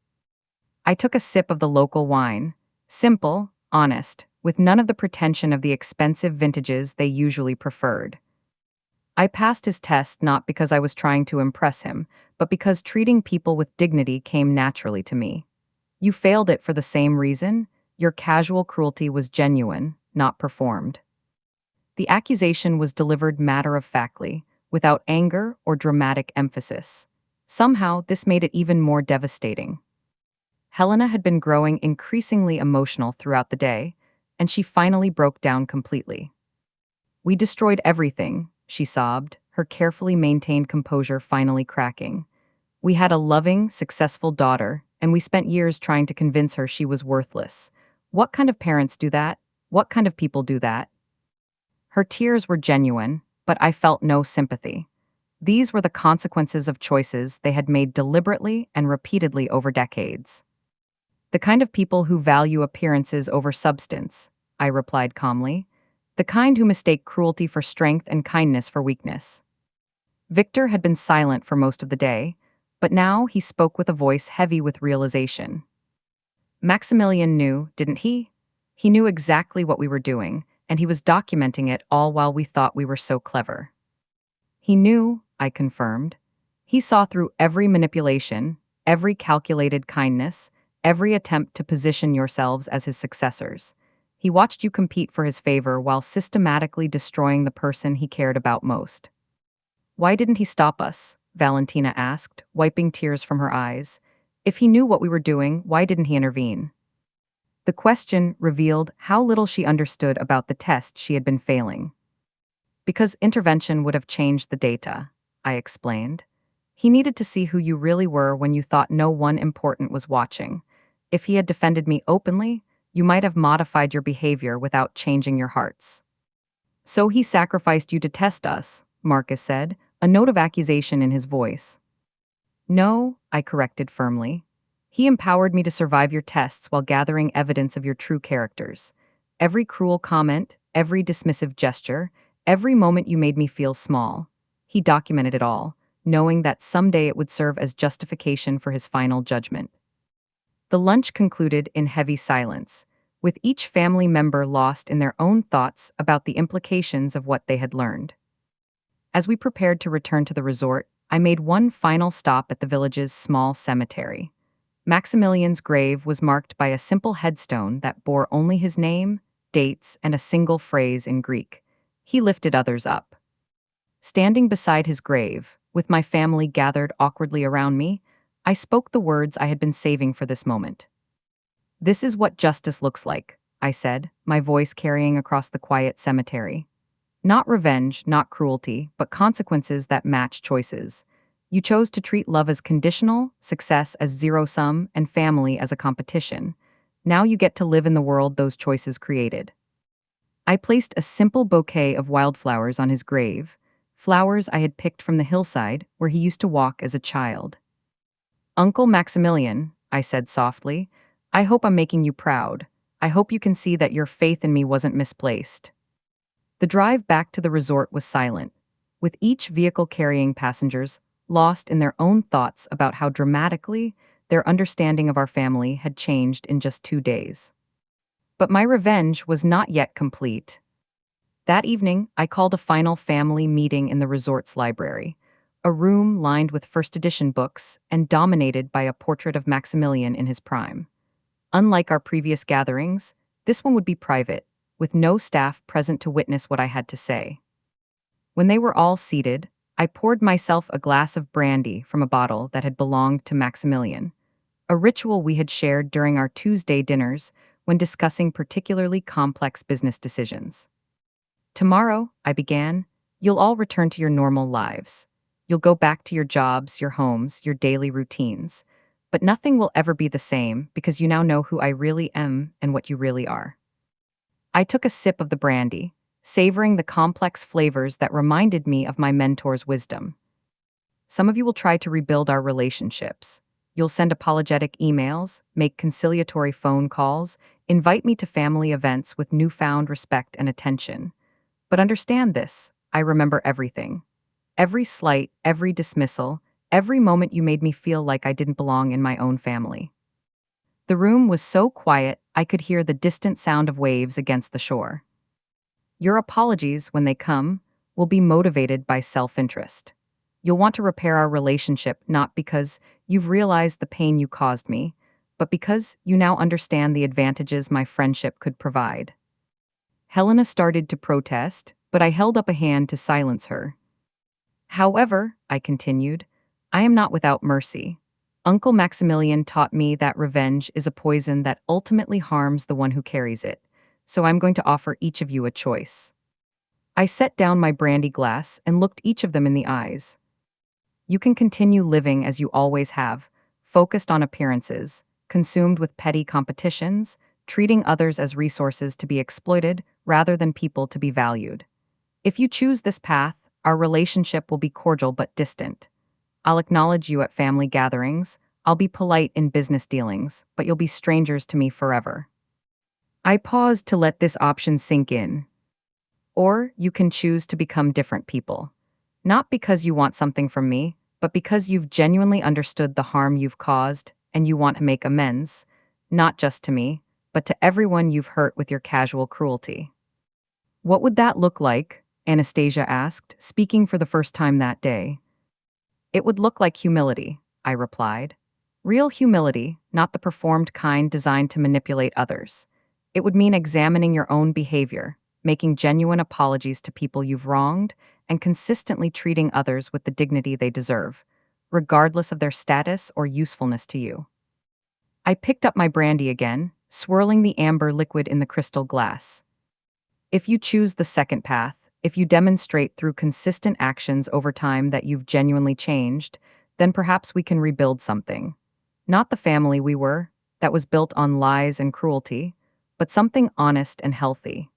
I took a sip of the local wine, simple, honest, with none of the pretension of the expensive vintages they usually preferred. I passed his test not because I was trying to impress him, but because treating people with dignity came naturally to me. You failed it for the same reason. Your casual cruelty was genuine, not performed. The accusation was delivered matter-of-factly, without anger or dramatic emphasis. Somehow, this made it even more devastating. Helena had been growing increasingly emotional throughout the day, and she finally broke down completely. "We destroyed everything," she sobbed, her carefully maintained composure finally cracking. "We had a loving, successful daughter, and we spent years trying to convince her she was worthless. What kind of parents do that? What kind of people do that?" Her tears were genuine, but I felt no sympathy. These were the consequences of choices they had made deliberately and repeatedly over decades. "The kind of people who value appearances over substance," I replied calmly. "The kind who mistake cruelty for strength and kindness for weakness." Victor had been silent for most of the day, but now he spoke with a voice heavy with realization. "Maximilian knew, didn't he? He knew exactly what we were doing, and he was documenting it all while we thought we were so clever." "He knew," I confirmed. "He saw through every manipulation, every calculated kindness, every attempt to position yourselves as his successors. He watched you compete for his favor while systematically destroying the person he cared about most." "Why didn't he stop us?" Valentina asked, wiping tears from her eyes. "If he knew what we were doing, why didn't he intervene?" The question revealed how little she understood about the test she had been failing. "Because intervention would have changed the data," I explained. "He needed to see who you really were when you thought no one important was watching. If he had defended me openly, you might have modified your behavior without changing your hearts." "So he sacrificed you to test us," Marcus said, a note of accusation in his voice. "No," I corrected firmly. "He empowered me to survive your tests while gathering evidence of your true characters. Every cruel comment, every dismissive gesture, every moment you made me feel small. He documented it all, knowing that someday it would serve as justification for his final judgment." The lunch concluded in heavy silence, with each family member lost in their own thoughts about the implications of what they had learned. As we prepared to return to the resort, I made one final stop at the village's small cemetery. Maximilian's grave was marked by a simple headstone that bore only his name, dates, and a single phrase in Greek: "He lifted others up." Standing beside his grave, with my family gathered awkwardly around me, I spoke the words I had been saving for this moment. "This is what justice looks like," I said, my voice carrying across the quiet cemetery. "Not revenge, not cruelty, but consequences that match choices. You chose to treat love as conditional, success as zero-sum, and family as a competition. Now you get to live in the world those choices created." I placed a simple bouquet of wildflowers on his grave, flowers I had picked from the hillside where he used to walk as a child. "Uncle Maximilian," I said softly, "I hope I'm making you proud. I hope you can see that your faith in me wasn't misplaced." The drive back to the resort was silent, with each vehicle carrying passengers lost in their own thoughts about how dramatically their understanding of our family had changed in just 2 days. But my revenge was not yet complete. That evening, I called a final family meeting in the resort's library, a room lined with first edition books and dominated by a portrait of Maximilian in his prime. Unlike our previous gatherings, this one would be private, with no staff present to witness what I had to say. When they were all seated, I poured myself a glass of brandy from a bottle that had belonged to Maximilian, a ritual we had shared during our Tuesday dinners when discussing particularly complex business decisions. "Tomorrow," I began, "you'll all return to your normal lives. You'll go back to your jobs, your homes, your daily routines. But nothing will ever be the same because you now know who I really am and what you really are." I took a sip of the brandy, savoring the complex flavors that reminded me of my mentor's wisdom. "Some of you will try to rebuild our relationships. You'll send apologetic emails, make conciliatory phone calls, invite me to family events with newfound respect and attention. But understand this, I remember everything. Every slight, every dismissal, every moment you made me feel like I didn't belong in my own family." The room was so quiet I could hear the distant sound of waves against the shore. Your apologies, when they come, will be motivated by self-interest. You'll want to repair our relationship not because you've realized the pain you caused me, but because you now understand the advantages my friendship could provide. Helena started to protest, but I held up a hand to silence her. However, I continued, I am not without mercy. Uncle Maximilian taught me that revenge is a poison that ultimately harms the one who carries it, so I'm going to offer each of you a choice. I set down my brandy glass and looked each of them in the eyes. You can continue living as you always have, focused on appearances, consumed with petty competitions, treating others as resources to be exploited rather than people to be valued. If you choose this path, our relationship will be cordial but distant. I'll acknowledge you at family gatherings, I'll be polite in business dealings, but you'll be strangers to me forever. I paused to let this option sink in. Or you can choose to become different people. Not because you want something from me, but because you've genuinely understood the harm you've caused and you want to make amends, not just to me, but to everyone you've hurt with your casual cruelty. What would that look like? Anastasia asked, speaking for the first time that day. It would look like humility, I replied. Real humility, not the performed kind designed to manipulate others. It would mean examining your own behavior, making genuine apologies to people you've wronged, and consistently treating others with the dignity they deserve, regardless of their status or usefulness to you. I picked up my brandy again, swirling the amber liquid in the crystal glass. If you choose the second path, if you demonstrate through consistent actions over time that you've genuinely changed, then perhaps we can rebuild something. Not the family we were, that was built on lies and cruelty, but something honest and healthy.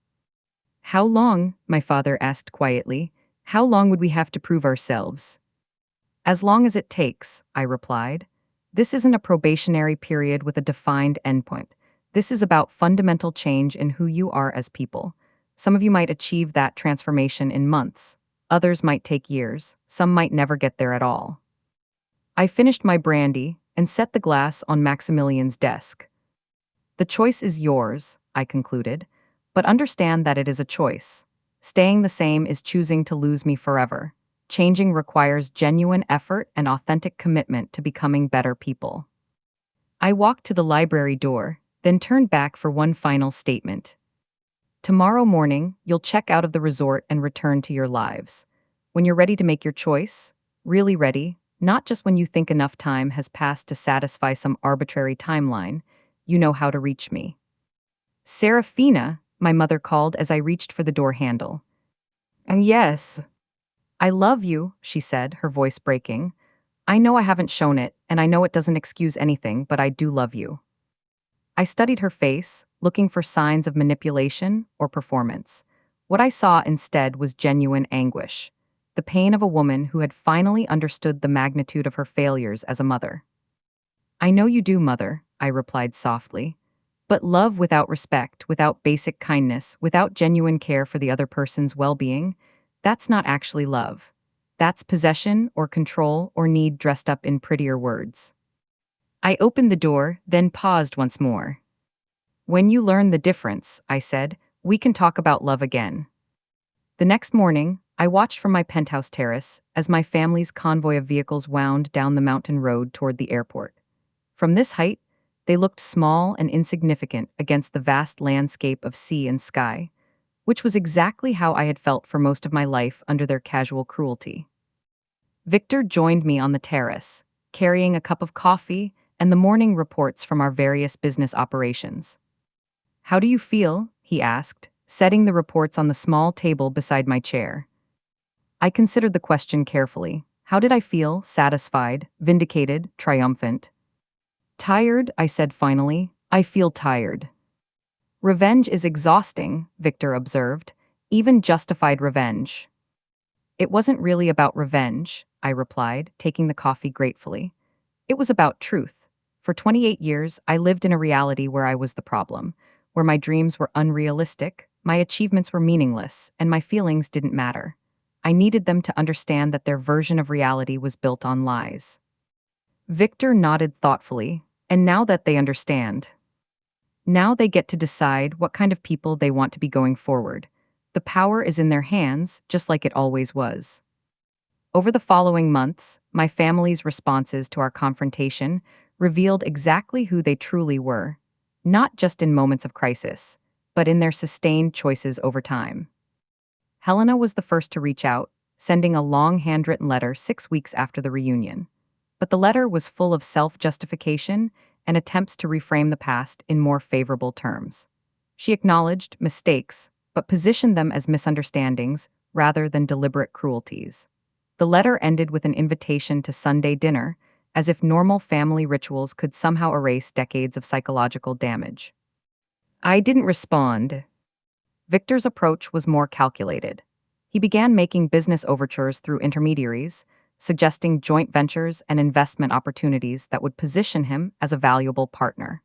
How long, my father asked quietly, how long would we have to prove ourselves? As long as it takes, I replied. This isn't a probationary period with a defined endpoint. This is about fundamental change in who you are as people. Some of you might achieve that transformation in months. Others might take years. Some might never get there at all. I finished my brandy and set the glass on Maximilian's desk. The choice is yours, I concluded, but understand that it is a choice. Staying the same is choosing to lose me forever. Changing requires genuine effort and authentic commitment to becoming better people. I walked to the library door, then turned back for one final statement. Tomorrow morning, you'll check out of the resort and return to your lives. When you're ready to make your choice, really ready, not just when you think enough time has passed to satisfy some arbitrary timeline, you know how to reach me. Serafina, my mother called as I reached for the door handle. And yes, I love you, she said, her voice breaking. I know I haven't shown it, and I know it doesn't excuse anything, but I do love you. I studied her face, looking for signs of manipulation or performance. What I saw instead was genuine anguish, the pain of a woman who had finally understood the magnitude of her failures as a mother. I know you do, mother, I replied softly. But love without respect, without basic kindness, without genuine care for the other person's well-being, that's not actually love. That's possession or control or need dressed up in prettier words. I opened the door, then paused once more. When you learn the difference, I said, we can talk about love again. The next morning, I watched from my penthouse terrace as my family's convoy of vehicles wound down the mountain road toward the airport. From this height, they looked small and insignificant against the vast landscape of sea and sky, which was exactly how I had felt for most of my life under their casual cruelty. Victor joined me on the terrace, carrying a cup of coffee and the morning reports from our various business operations. How do you feel? He asked, setting the reports on the small table beside my chair. I considered the question carefully. How did I feel? Satisfied, vindicated, triumphant? Tired, I said finally. I feel tired. Revenge is exhausting, Victor observed, even justified revenge. It wasn't really about revenge, I replied, taking the coffee gratefully. It was about truth. For 28 years, I lived in a reality where I was the problem, where my dreams were unrealistic, my achievements were meaningless, and my feelings didn't matter. I needed them to understand that their version of reality was built on lies. Victor nodded thoughtfully, and now that they understand. Now they get to decide what kind of people they want to be going forward. The power is in their hands, just like it always was. Over the following months, my family's responses to our confrontation revealed exactly who they truly were, not just in moments of crisis, but in their sustained choices over time. Helena was the first to reach out, sending a long handwritten letter 6 weeks after the reunion. But the letter was full of self justification and attempts to reframe the past in more favorable terms. She acknowledged mistakes, but positioned them as misunderstandings rather than deliberate cruelties. The letter ended with an invitation to Sunday dinner, as if normal family rituals could somehow erase decades of psychological damage. I didn't respond. Victor's approach was more calculated. He began making business overtures through intermediaries, suggesting joint ventures and investment opportunities that would position him as a valuable partner.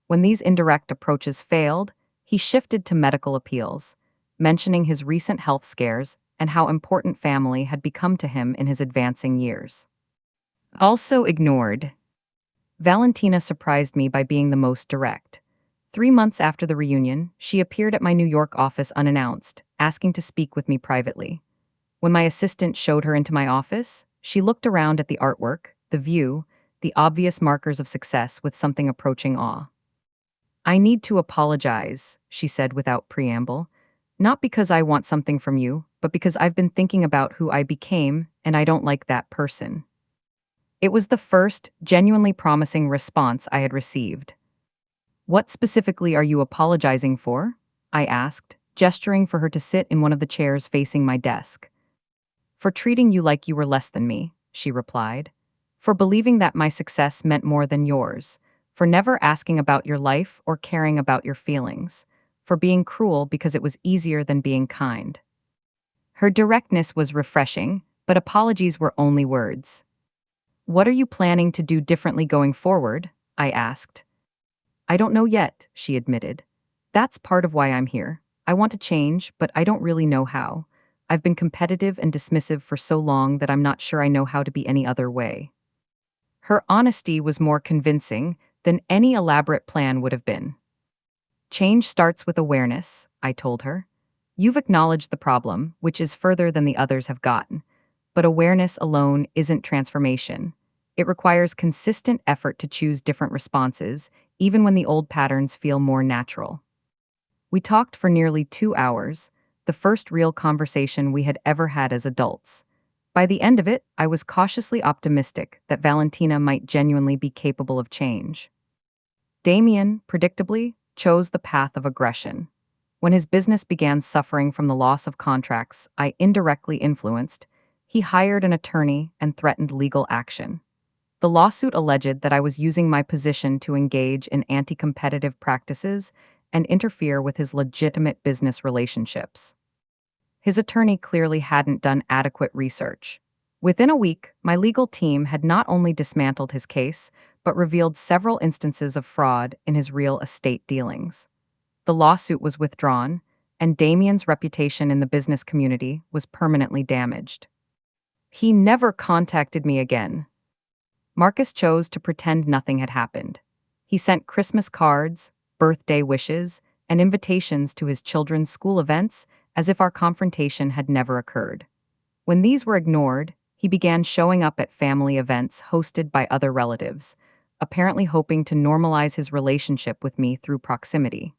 When these indirect approaches failed, he shifted to medical appeals, mentioning his recent health scares and how important family had become to him in his advancing years. Also ignored. Valentina surprised me by being the most direct. 3 months after the reunion, she appeared at my New York office unannounced, asking to speak with me privately. When my assistant showed her into my office, she looked around at the artwork, the view, the obvious markers of success with something approaching awe. I need to apologize, she said without preamble. Not because I want something from you, but because I've been thinking about who I became, and I don't like that person. It was the first, genuinely promising response I had received. What specifically are you apologizing for? I asked, gesturing for her to sit in one of the chairs facing my desk. For treating you like you were less than me, she replied. For believing that my success meant more than yours. For never asking about your life or caring about your feelings. For being cruel because it was easier than being kind. Her directness was refreshing, but apologies were only words. What are you planning to do differently going forward? I asked. I don't know yet, she admitted. That's part of why I'm here. I want to change, but I don't really know how. I've been competitive and dismissive for so long that I'm not sure I know how to be any other way. Her honesty was more convincing than any elaborate plan would have been. Change starts with awareness, I told her. You've acknowledged the problem, which is further than the others have gotten. But awareness alone isn't transformation. It requires consistent effort to choose different responses, even when the old patterns feel more natural. We talked for nearly 2 hours, the first real conversation we had ever had as adults. By the end of it, I was cautiously optimistic that Valentina might genuinely be capable of change. Damien, predictably, chose the path of aggression. When his business began suffering from the loss of contracts I indirectly influenced, he hired an attorney and threatened legal action. The lawsuit alleged that I was using my position to engage in anti-competitive practices and interfere with his legitimate business relationships. His attorney clearly hadn't done adequate research. Within a week, my legal team had not only dismantled his case, but revealed several instances of fraud in his real estate dealings. The lawsuit was withdrawn, and Damien's reputation in the business community was permanently damaged. He never contacted me again. Marcus chose to pretend nothing had happened. He sent Christmas cards, birthday wishes, and invitations to his children's school events as if our confrontation had never occurred. When these were ignored, he began showing up at family events hosted by other relatives, apparently hoping to normalize his relationship with me through proximity.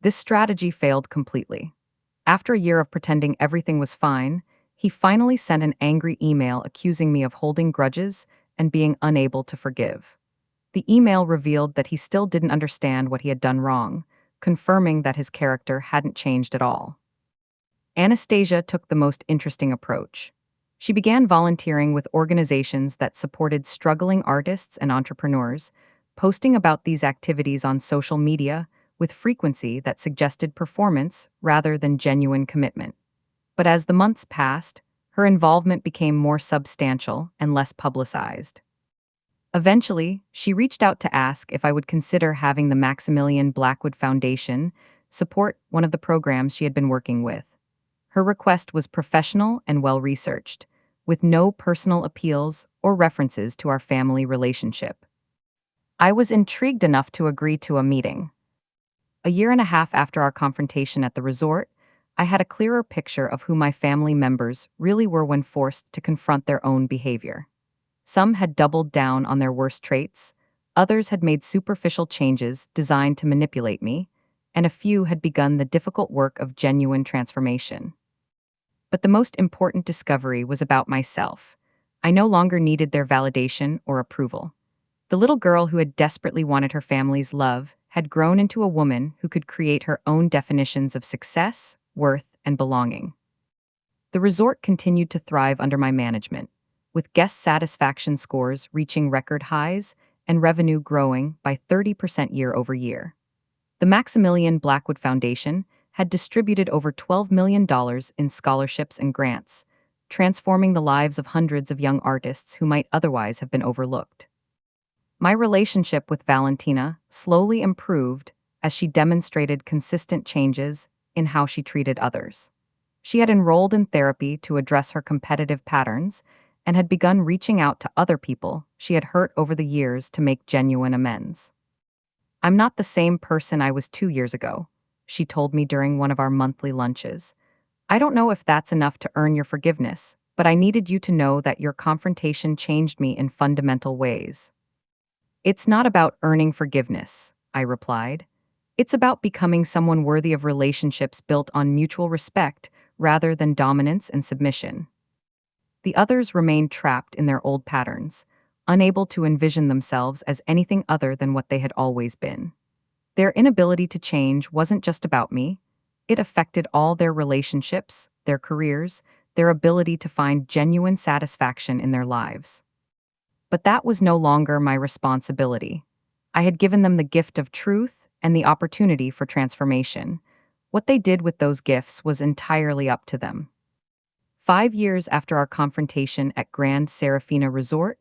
This strategy failed completely. After a year of pretending everything was fine, he finally sent an angry email accusing me of holding grudges and being unable to forgive. The email revealed that he still didn't understand what he had done wrong, confirming that his character hadn't changed at all. Anastasia took the most interesting approach. She began volunteering with organizations that supported struggling artists and entrepreneurs, posting about these activities on social media with frequency that suggested performance rather than genuine commitment. But as the months passed, her involvement became more substantial and less publicized. Eventually, she reached out to ask if I would consider having the Maximilian Blackwood Foundation support one of the programs she had been working with. Her request was professional and well-researched, with no personal appeals or references to our family relationship. I was intrigued enough to agree to a meeting. A year and a half after our confrontation at the resort, I had a clearer picture of who my family members really were when forced to confront their own behavior. Some had doubled down on their worst traits, others had made superficial changes designed to manipulate me, and a few had begun the difficult work of genuine transformation. But the most important discovery was about myself. I no longer needed their validation or approval. The little girl who had desperately wanted her family's love had grown into a woman who could create her own definitions of success, worth, and belonging. The resort continued to thrive under my management, with guest satisfaction scores reaching record highs and revenue growing by 30% year over year. The Maximilian Blackwood Foundation had distributed over $12 million in scholarships and grants, transforming the lives of hundreds of young artists who might otherwise have been overlooked. My relationship with Valentina slowly improved as she demonstrated consistent changes in how she treated others. She had enrolled in therapy to address her competitive patterns and had begun reaching out to other people she had hurt over the years to make genuine amends. "I'm not the same person I was 2 years ago," she told me during one of our monthly lunches. "I don't know if that's enough to earn your forgiveness, but I needed you to know that your confrontation changed me in fundamental ways." "It's not about earning forgiveness," I replied. "It's about becoming someone worthy of relationships built on mutual respect rather than dominance and submission." The others remained trapped in their old patterns, unable to envision themselves as anything other than what they had always been. Their inability to change wasn't just about me, it affected all their relationships, their careers, their ability to find genuine satisfaction in their lives. But that was no longer my responsibility. I had given them the gift of truth and the opportunity for transformation. What they did with those gifts was entirely up to them. 5 years after our confrontation at Grand Serafina Resort,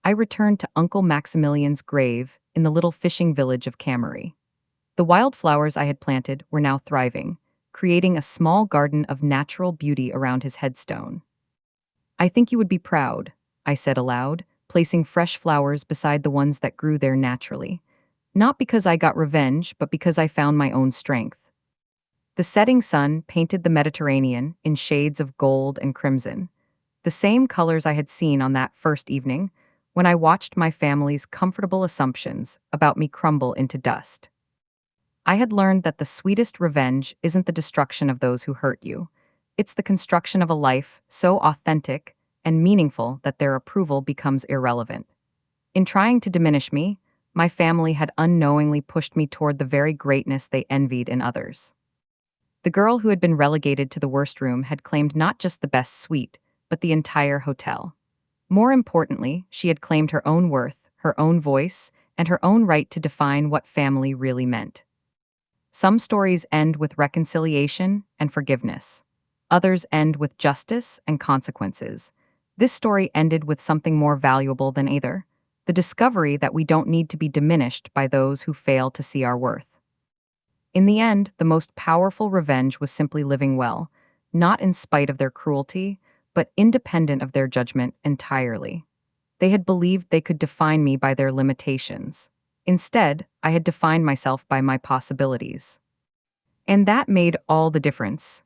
I returned to Uncle Maximilian's grave in the little fishing village of Cammery. The wildflowers I had planted were now thriving, creating a small garden of natural beauty around his headstone. "I think you would be proud," I said aloud, placing fresh flowers beside the ones that grew there naturally. Not because I got revenge, but because I found my own strength. The setting sun painted the Mediterranean in shades of gold and crimson, the same colors I had seen on that first evening when I watched my family's comfortable assumptions about me crumble into dust. I had learned that the sweetest revenge isn't the destruction of those who hurt you. It's the construction of a life so authentic and meaningful that their approval becomes irrelevant. In trying to diminish me, my family had unknowingly pushed me toward the very greatness they envied in others. The girl who had been relegated to the worst room had claimed not just the best suite, but the entire hotel. More importantly, she had claimed her own worth, her own voice, and her own right to define what family really meant. Some stories end with reconciliation and forgiveness. Others end with justice and consequences. This story ended with something more valuable than either: the discovery that we don't need to be diminished by those who fail to see our worth. In the end, the most powerful revenge was simply living well, not in spite of their cruelty, but independent of their judgment entirely. They had believed they could define me by their limitations. Instead, I had defined myself by my possibilities. And that made all the difference.